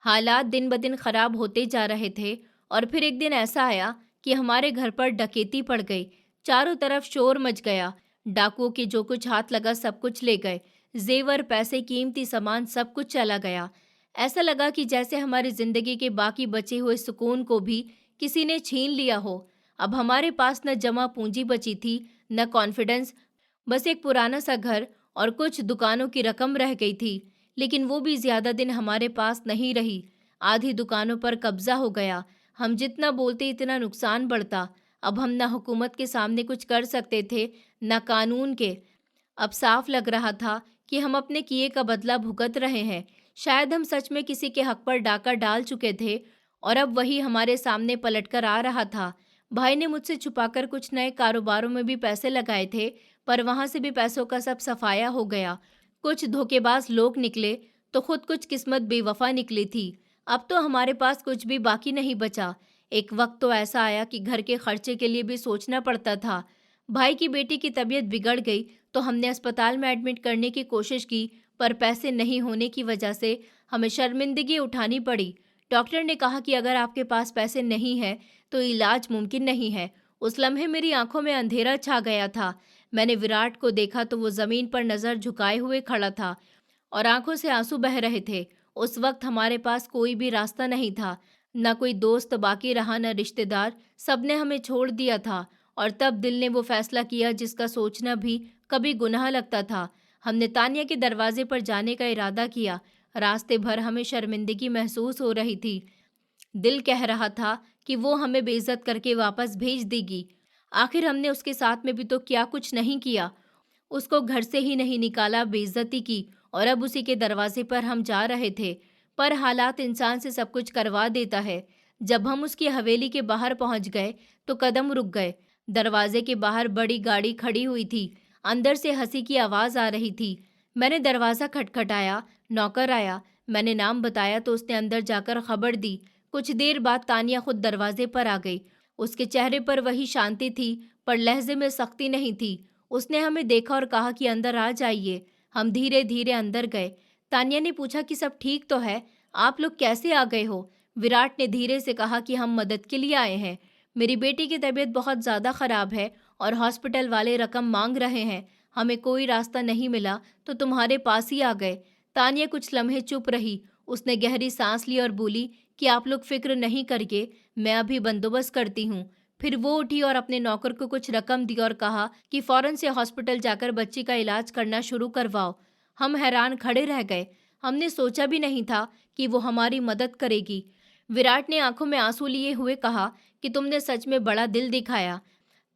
हालात दिन ब दिन खराब होते जा रहे थे और फिर एक दिन ऐसा आया कि हमारे घर पर डकैती पड़ गई। चारों तरफ शोर मच गया। डाकुओं के जो कुछ हाथ लगा सब कुछ ले गए। जेवर, पैसे, कीमती सामान सब कुछ चला गया। ऐसा लगा कि जैसे हमारी जिंदगी के बाकी बचे हुए सुकून को भी किसी ने छीन लिया हो। अब हमारे पास न जमा पूंजी बची थी, न कॉन्फिडेंस, बस एक पुराना सा घर और कुछ दुकानों की रकम रह गई थी। लेकिन वो भी ज्यादा दिन हमारे पास नहीं रही। आधी दुकानों पर कब्जा हो गया। हम जितना बोलते इतना नुकसान बढ़ता। अब हम न हुकूमत के सामने कुछ कर सकते थे, न कानून के। अब साफ लग रहा था कि हम अपने किए का बदला भुगत रहे हैं। शायद हम सच में किसी के हक पर डाका डाल चुके थे और अब वही हमारे सामने पलटकर आ रहा था। भाई ने मुझसे छुपाकर कुछ नए कारोबारों में भी पैसे लगाए थे, पर वहां से भी पैसों का सब सफाया हो गया। कुछ धोखेबाज लोग निकले तो खुद कुछ किस्मत बेवफा निकली थी। अब तो हमारे पास कुछ भी बाकी नहीं बचा। एक वक्त तो ऐसा आया कि घर के खर्चे के लिए भी सोचना पड़ता था। भाई की बेटी की तबीयत बिगड़ गई तो हमने अस्पताल में एडमिट करने की कोशिश की, पर पैसे नहीं होने की वजह से हमें शर्मिंदगी उठानी पड़ी। डॉक्टर ने कहा कि अगर आपके पास पैसे नहीं है तो इलाज मुमकिन नहीं है। उस लम्हे मेरी आंखों में अंधेरा छा गया था। मैंने विराट को देखा तो वो जमीन पर नजर झुकाए हुए खड़ा था और आंखों से आंसू बह रहे थे। उस वक्त हमारे पास कोई भी रास्ता नहीं था, न कोई दोस्त बाकी रहा, न रिश्तेदार, सबने हमें छोड़ दिया था। और तब दिल ने वो फैसला किया जिसका सोचना भी कभी गुनाह लगता था। हमने तानिया के दरवाजे पर जाने का इरादा किया। रास्ते भर हमें शर्मिंदगी महसूस हो रही थी। दिल कह रहा था कि वो हमें बेइज्जत करके वापस भेज देगी। आखिर हमने उसके साथ में भी तो क्या कुछ नहीं किया। उसको घर से ही नहीं निकाला, बेइज्जती की, और अब उसी के दरवाजे पर हम जा रहे थे। पर हालात इंसान से सब कुछ करवा देता है। जब हम उसकी हवेली के बाहर पहुंच गए तो कदम रुक गए। दरवाजे के बाहर बड़ी गाड़ी खड़ी हुई थी। अंदर से हंसी की आवाज आ रही थी। मैंने दरवाजा खटखटाया। नौकर आया। मैंने नाम बताया तो उसने अंदर जाकर खबर दी। कुछ देर बाद तानिया खुद दरवाजे पर आ गई। उसके चेहरे पर वही शांति थी, पर लहजे में सख्ती नहीं थी। उसने हमें देखा और कहा कि अंदर आ जाइए। हम धीरे धीरे अंदर गए। तानिया ने पूछा कि सब ठीक तो है, आप लोग कैसे आ गए हो? विराट ने धीरे से कहा कि हम मदद के लिए आए हैं। मेरी बेटी की तबीयत बहुत ज़्यादा ख़राब है और हॉस्पिटल वाले रकम मांग रहे हैं। हमें कोई रास्ता नहीं मिला तो तुम्हारे पास ही आ गए। तानिया कुछ लम्हे चुप रही। उसने गहरी सांस ली और बोली कि आप लोग फिक्र नहीं करिए, मैं अभी बंदोबस्त करती हूँ। फिर वो उठी और अपने नौकर को कुछ रकम दी और कहा कि फौरन से हॉस्पिटल जाकर बच्ची का इलाज करना शुरू करवाओ। हम हैरान खड़े रह गए। हमने सोचा भी नहीं था कि वो हमारी मदद करेगी। विराट ने आंखों में आंसू लिए हुए कहा कि तुमने सच में बड़ा दिल दिखाया।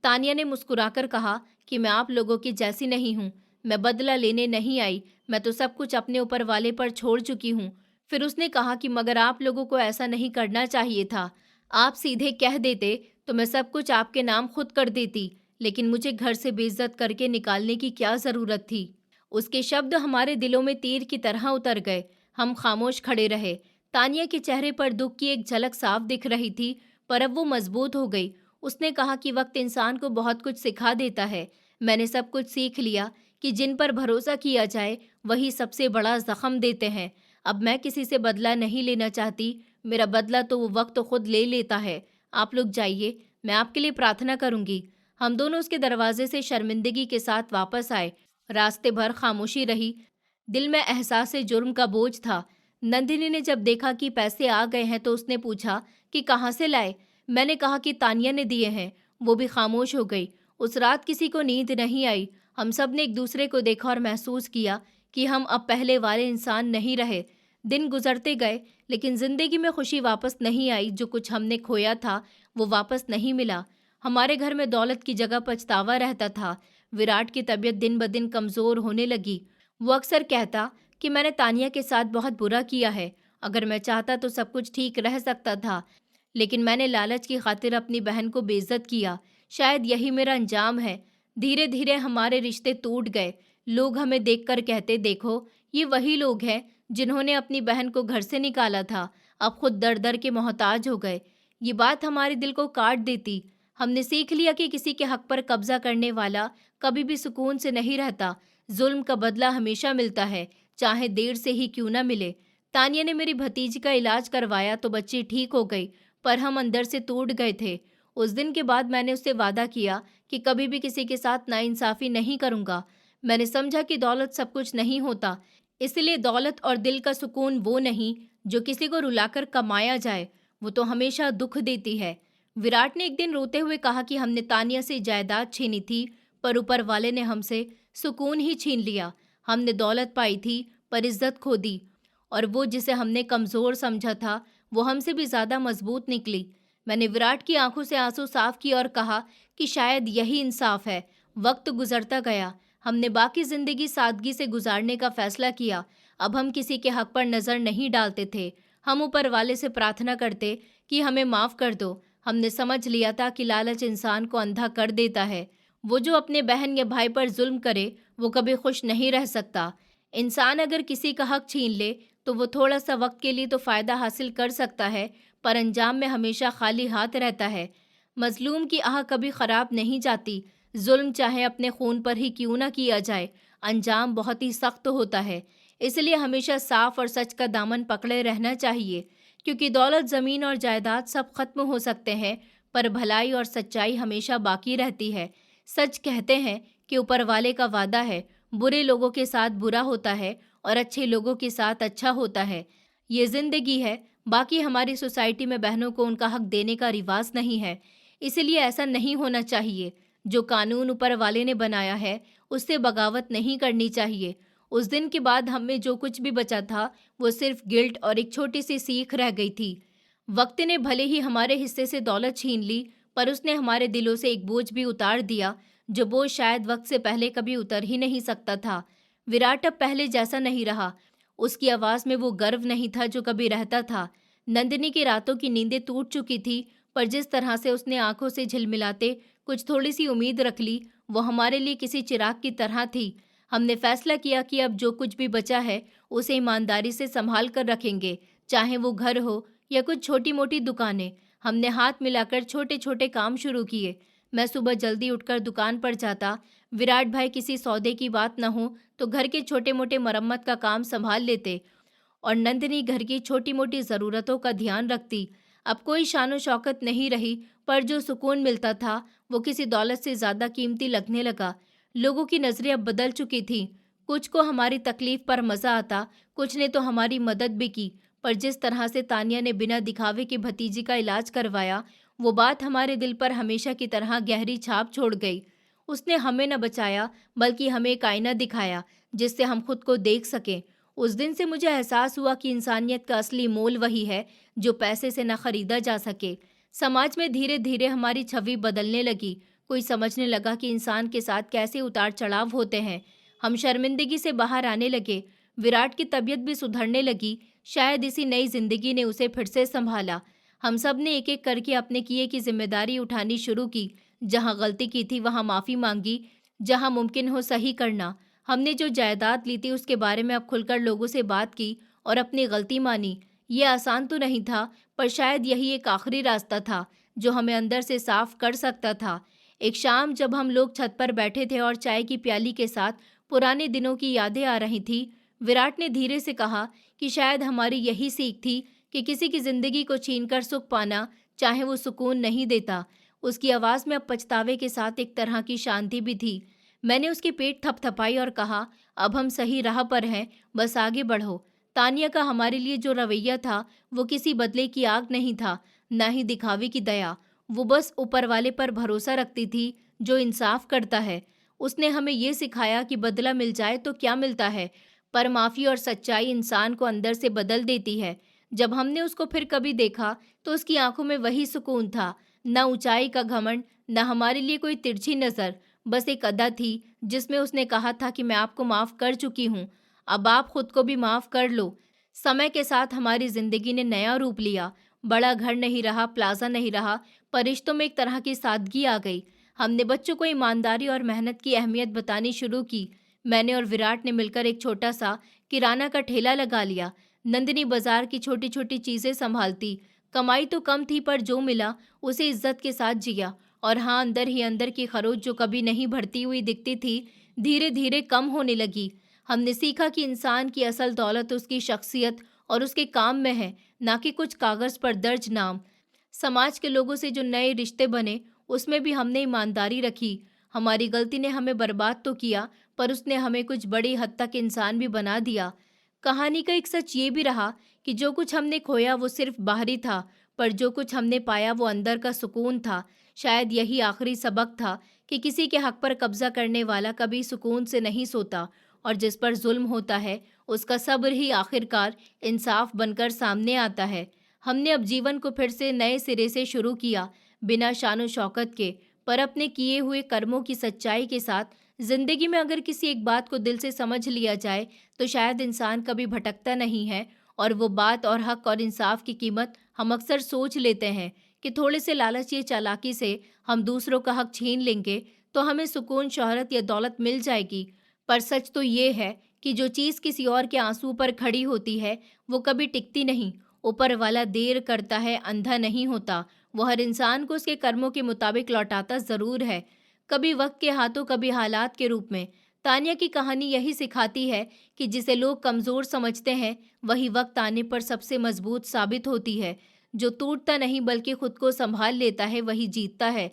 तानिया ने मुस्कुराकर कहा कि मैं आप लोगों की जैसी नहीं हूँ। मैं बदला लेने नहीं आई, मैं तो सब कुछ अपने ऊपर वाले पर छोड़ चुकी हूँ। फिर उसने कहा कि मगर आप लोगों को ऐसा नहीं करना चाहिए था। आप सीधे कह देते तो मैं सब कुछ आपके नाम खुद कर देती, लेकिन मुझे घर से बेइज्जत करके निकालने की क्या ज़रूरत थी? उसके शब्द हमारे दिलों में तीर की तरह उतर गए। हम खामोश खड़े रहे। तानिया के चेहरे पर दुख की एक झलक साफ दिख रही थी, पर अब वो मजबूत हो गई। उसने कहा कि वक्त इंसान को बहुत कुछ सिखा देता है। मैंने सब कुछ सीख लिया कि जिन पर भरोसा किया जाए वही सबसे बड़ा जख्म देते हैं। अब मैं किसी से बदला नहीं लेना चाहती, मेरा बदला तो वो वक्त खुद ले लेता है। आप लोग जाइए, मैं आपके लिए प्रार्थना करूंगी। हम दोनों उसके दरवाजे से शर्मिंदगी के साथ वापस आए। रास्ते भर खामोशी रही। दिल में एहसास जुर्म का बोझ था। नंदिनी ने जब देखा कि पैसे आ गए हैं तो उसने पूछा कि कहाँ से लाए। मैंने कहा कि तानिया ने दिए हैं। वो भी खामोश हो गई। उस रात किसी को नींद नहीं आई। हम सब ने एक दूसरे को देखा और महसूस किया कि हम अब पहले वाले इंसान नहीं रहे। दिन गुजरते गए, लेकिन जिंदगी में खुशी वापस नहीं आई। जो कुछ हमने खोया था वो वापस नहीं मिला। हमारे घर में दौलत की जगह पछतावा रहता था। विराट की तबीयत दिन ब दिन कमजोर होने लगी। वो अक्सर कहता कि मैंने तानिया के साथ बहुत बुरा किया है। अगर मैं चाहता तो सब कुछ ठीक रह सकता था, लेकिन मैंने लालच की खातिर अपनी बहन को बेइज्जत किया। शायद यही मेरा अंजाम है। धीरे धीरे हमारे रिश्ते टूट गए। लोग हमें देखकर कहते, देखो ये वही लोग हैं जिन्होंने अपनी बहन को घर से निकाला था, अब खुद दर दर के मोहताज हो गए। ये बात हमारे दिल को काट देती। हमने सीख लिया कि किसी के हक पर कब्जा करने वाला कभी भी सुकून से नहीं रहता। जुल्म का बदला हमेशा मिलता है, चाहे देर से ही क्यों ना मिले। तानिया ने मेरी भतीजी का इलाज करवाया तो बच्ची ठीक हो गई, पर हम अंदर से टूट गए थे। उस दिन के बाद मैंने उससे वादा किया कि कभी भी किसी के साथ नाइंसाफी नहीं करूंगा। मैंने समझा कि दौलत सब कुछ नहीं होता, इसलिए दौलत और दिल का सुकून वो नहीं जो किसी को रुलाकर कमाया जाए, वो तो हमेशा दुख देती है। विराट ने एक दिन रोते हुए कहा कि हमने तानिया से जायदाद छीनी थी, पर ऊपर वाले ने हमसे सुकून ही छीन लिया। हमने दौलत पाई थी पर इज्जत खो दी, और वो जिसे हमने कमज़ोर समझा था वो हमसे भी ज़्यादा मजबूत निकली। मैंने विराट की आंखों से आंसू साफ किए और कहा कि शायद यही इंसाफ है। वक्त गुजरता गया। हमने बाकी ज़िंदगी सादगी से गुजारने का फैसला किया। अब हम किसी के हक पर नज़र नहीं डालते थे। हम ऊपर वाले से प्रार्थना करते कि हमें माफ़ कर दो। हमने समझ लिया था कि लालच इंसान को अंधा कर देता है। वो जो अपने बहन या भाई पर जुल्म करे वो कभी खुश नहीं रह सकता। इंसान अगर किसी का हक छीन ले तो वो थोड़ा सा वक्त के लिए तो फ़ायदा हासिल कर सकता है, पर अंजाम में हमेशा खाली हाथ रहता है। मजलूम की आह कभी ख़राब नहीं जाती। जुल्म चाहे अपने खून पर ही क्यों ना किया जाए, अंजाम बहुत ही सख्त होता है। इसलिए हमेशा साफ और सच का दामन पकड़े रहना चाहिए, क्योंकि दौलत, ज़मीन और जायदाद सब खत्म हो सकते हैं, पर भलाई और सच्चाई हमेशा बाकी रहती है। सच कहते हैं कि ऊपर वाले का वादा है, बुरे लोगों के साथ बुरा होता है और अच्छे लोगों के साथ अच्छा होता है। ये जिंदगी है। बाकी हमारी सोसाइटी में बहनों को उनका हक देने का रिवाज नहीं है, इसलिए ऐसा नहीं होना चाहिए। जो कानून ऊपर वाले ने बनाया है उससे बगावत नहीं करनी चाहिए। उस दिन के बाद हम में जो कुछ भी बचा था वो सिर्फ गिल्ट और एक छोटी सी सीख रह गई थी। वक्त ने भले ही हमारे हिस्से से दौलत छीन ली, पर उसने हमारे दिलों से एक बोझ भी उतार दिया, जो बोझ शायद वक्त से पहले कभी उतर ही नहीं सकता था। विराट अब पहले जैसा नहीं रहा। उसकी आवाज़ में वो गर्व नहीं था जो कभी रहता था। नंदिनी की रातों की नींदें टूट चुकी थी, पर जिस तरह से उसने आंखों से झिलमिलाते कुछ थोड़ी सी उम्मीद रख ली, वो हमारे लिए किसी चिराग की तरह थी। हमने फैसला किया कि अब जो कुछ भी बचा है उसे ईमानदारी से संभाल कर रखेंगे, चाहे वो घर हो या कुछ छोटी मोटी दुकानें। हमने हाथ मिलाकर छोटे छोटे काम शुरू किए। मैं सुबह जल्दी उठकर दुकान पर जाता। विराट भाई किसी सौदे की बात न हो तो घर के छोटे मोटे मरम्मत का काम संभाल लेते, और नंदिनी घर की छोटी मोटी ज़रूरतों का ध्यान रखती। अब कोई शानो शौकत नहीं रही, पर जो सुकून मिलता था वो किसी दौलत से ज़्यादा कीमती लगने लगा। लोगों की नज़रें अब बदल चुकी थीं। कुछ को हमारी तकलीफ़ पर मज़ा आता, कुछ ने तो हमारी मदद भी की, पर जिस तरह से तानिया ने बिना दिखावे की भतीजी का इलाज करवाया, वो बात हमारे दिल पर हमेशा की तरह गहरी छाप छोड़ गई। उसने हमें न बचाया, बल्कि हमें एक आईना दिखाया जिससे हम खुद को देख सकें। उस दिन से मुझे एहसास हुआ कि इंसानियत का असली मोल वही है जो पैसे से न खरीदा जा सके। समाज में धीरे धीरे हमारी छवि बदलने लगी। कोई समझने लगा कि इंसान के साथ कैसे उतार चढ़ाव होते हैं। हम शर्मिंदगी से बाहर आने लगे। विराट की तबीयत भी सुधरने लगी। शायद इसी नई जिंदगी ने उसे फिर से संभाला। हम सब ने एक एक करके अपने किए की जिम्मेदारी उठानी शुरू की। जहाँ गलती की थी वहाँ माफ़ी मांगी, जहाँ मुमकिन हो सही करना। हमने जो जायदाद ली थी उसके बारे में अब खुलकर लोगों से बात की और अपनी गलती मानी। ये आसान तो नहीं था, पर शायद यही एक आखिरी रास्ता था जो हमें अंदर से साफ कर सकता था। एक शाम जब हम लोग छत पर बैठे थे और चाय की प्याली के साथ पुराने दिनों की यादें आ रही थी। विराट ने धीरे से कहा कि शायद हमारी यही सीख थी कि किसी की जिंदगी को छीनकर सुख पाना, चाहे वो सुकून नहीं देता। उसकी आवाज़ में अब पछतावे के साथ एक तरह की शांति भी थी। मैंने उसकी पीठ थपथपाई और कहा, अब हम सही राह पर हैं, बस आगे बढ़ो। तानिया का हमारे लिए जो रवैया था वो किसी बदले की आग नहीं था, ना ही दिखावे की दया। वो बस ऊपर वाले पर भरोसा रखती थी जो इंसाफ करता है। उसने हमें ये सिखाया कि बदला मिल जाए तो क्या मिलता है, पर माफ़ी और सच्चाई इंसान को अंदर से बदल देती है। जब हमने उसको फिर कभी देखा तो उसकी आंखों में वही सुकून था, न ऊंचाई का घमंड, न हमारे लिए कोई तिरछी नज़र। बस एक अदा थी जिसमें उसने कहा था कि मैं आपको माफ़ कर चुकी हूँ, अब आप खुद को भी माफ़ कर लो। समय के साथ हमारी ज़िंदगी ने नया रूप लिया। बड़ा घर नहीं रहा, प्लाजा नहीं रहा, पर रिश्तों में एक तरह की सादगी आ गई। हमने बच्चों को ईमानदारी और मेहनत की अहमियत बतानी शुरू की। मैंने और विराट ने मिलकर एक छोटा सा किराना का ठेला लगा लिया। नंदिनी बाजार की छोटी छोटी चीज़ें संभालती। कमाई तो कम थी, पर जो मिला उसे इज्जत के साथ जिया। और हाँ, अंदर ही अंदर की खरोच जो कभी नहीं भरती हुई दिखती थी, धीरे धीरे कम होने लगी। हमने सीखा कि इंसान की असल दौलत उसकी शख्सियत और उसके काम में है, ना कि कुछ कागज़ पर दर्ज नाम। समाज के लोगों से जो नए रिश्ते बने, उसमें भी हमने ईमानदारी रखी। हमारी गलती ने हमें बर्बाद तो किया, पर उसने हमें कुछ बड़ी हद तक इंसान भी बना दिया। कहानी का एक सच ये भी रहा कि जो कुछ हमने खोया वो सिर्फ बाहरी था, पर जो कुछ हमने पाया वो अंदर का सुकून था। शायद यही आखिरी सबक था कि किसी के हक पर कब्जा करने वाला कभी सुकून से नहीं सोता, और जिस पर जुल्म होता है उसका सब्र ही आखिरकार इंसाफ बनकर सामने आता है। हमने अब जीवन को फिर से नए सिरे से शुरू किया, बिना शानो शौकत के, पर अपने किए हुए कर्मों की सच्चाई के साथ। जिंदगी में अगर किसी एक बात को दिल से समझ लिया जाए तो शायद इंसान कभी भटकता नहीं है। और वो बात और हक और इंसाफ की कीमत हम अक्सर सोच लेते हैं कि थोड़े से लालच या चालाकी से हम दूसरों का हक छीन लेंगे तो हमें सुकून, शोहरत या दौलत मिल जाएगी। पर सच तो ये है कि जो चीज़ किसी और के आंसू पर खड़ी होती है वो कभी टिकती नहीं। ऊपर वाला देर करता है, अंधा नहीं होता। वो हर इंसान को उसके कर्मों के मुताबिक लौटाता ज़रूर है, कभी वक्त के हाथों, कभी हालात के रूप में। तानिया की कहानी यही सिखाती है कि जिसे लोग कमज़ोर समझते हैं वही वक्त आने पर सबसे मजबूत साबित होती है। जो टूटता नहीं बल्कि खुद को संभाल लेता है वही जीतता है।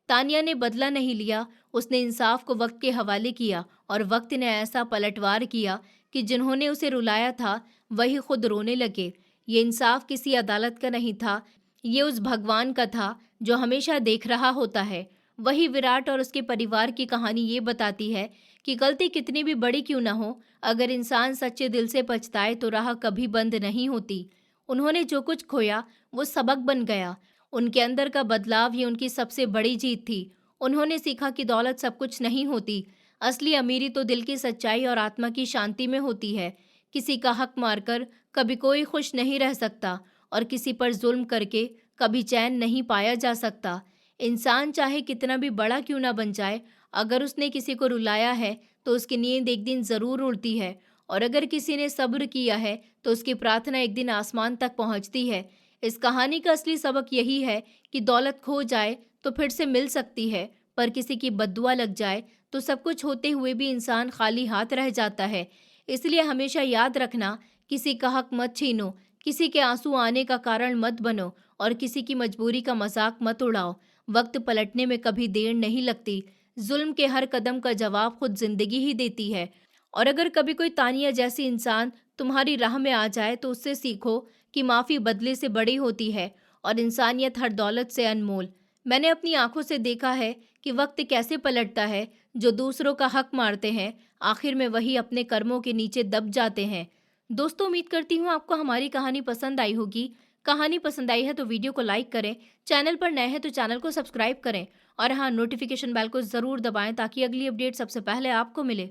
तानिया ने बदला नहीं लिया, उसने इंसाफ को वक्त के हवाले किया, और वक्त ने ऐसा पलटवार किया कि जिन्होंने उसे रुलाया था वही खुद रोने लगे। ये इंसाफ किसी अदालत का नहीं था, ये उस भगवान का था जो हमेशा देख रहा होता है। वही विराट और उसके परिवार की कहानी ये बताती है कि गलती कितनी भी बड़ी क्यों ना हो, अगर इंसान सच्चे दिल से पछताए तो राह कभी बंद नहीं होती। उन्होंने जो कुछ खोया वो सबक बन गया। उनके अंदर का बदलाव ही उनकी सबसे बड़ी जीत थी। उन्होंने सीखा कि दौलत सब कुछ नहीं होती, असली अमीरी तो दिल की सच्चाई और आत्मा की शांति में होती है। किसी का हक मारकर कभी कोई खुश नहीं रह सकता, और किसी पर जुल्म करके कभी चैन नहीं पाया जा सकता। इंसान चाहे कितना भी बड़ा क्यों ना बन जाए, अगर उसने किसी को रुलाया है तो उसकी नींद एक दिन ज़रूर उड़ती है, और अगर किसी ने सब्र किया है तो उसकी प्रार्थना एक दिन आसमान तक पहुंचती है। इस कहानी का असली सबक यही है कि दौलत खो जाए तो फिर से मिल सकती है, पर किसी की बद्दुआ लग जाए तो सब कुछ होते हुए भी इंसान खाली हाथ रह जाता है। इसलिए हमेशा याद रखना, किसी का हक मत छीनो, किसी के आंसू आने का कारण मत बनो, और किसी की मजबूरी का मजाक मत उड़ाओ। वक्त पलटने में कभी देर नहीं लगती। जुल्म के हर कदम का जवाब खुद जिंदगी ही देती है। और अगर कभी कोई तानिया जैसी इंसान तुम्हारी राह में आ जाए तो उससे सीखो कि माफ़ी बदले से बड़ी होती है, और इंसानियत हर दौलत से अनमोल। मैंने अपनी आंखों से देखा है कि वक्त कैसे पलटता है। जो दूसरों का हक मारते हैं आखिर में वही अपने कर्मों के नीचे दब जाते हैं। दोस्तों, उम्मीद करती हूँ आपको हमारी कहानी पसंद आई होगी। कहानी पसंद आई है तो वीडियो को लाइक करें, चैनल पर नए हैं तो चैनल को सब्सक्राइब करें, और हाँ, नोटिफिकेशन बेल को ज़रूर दबाएं ताकि अगली अपडेट सबसे पहले आपको मिले।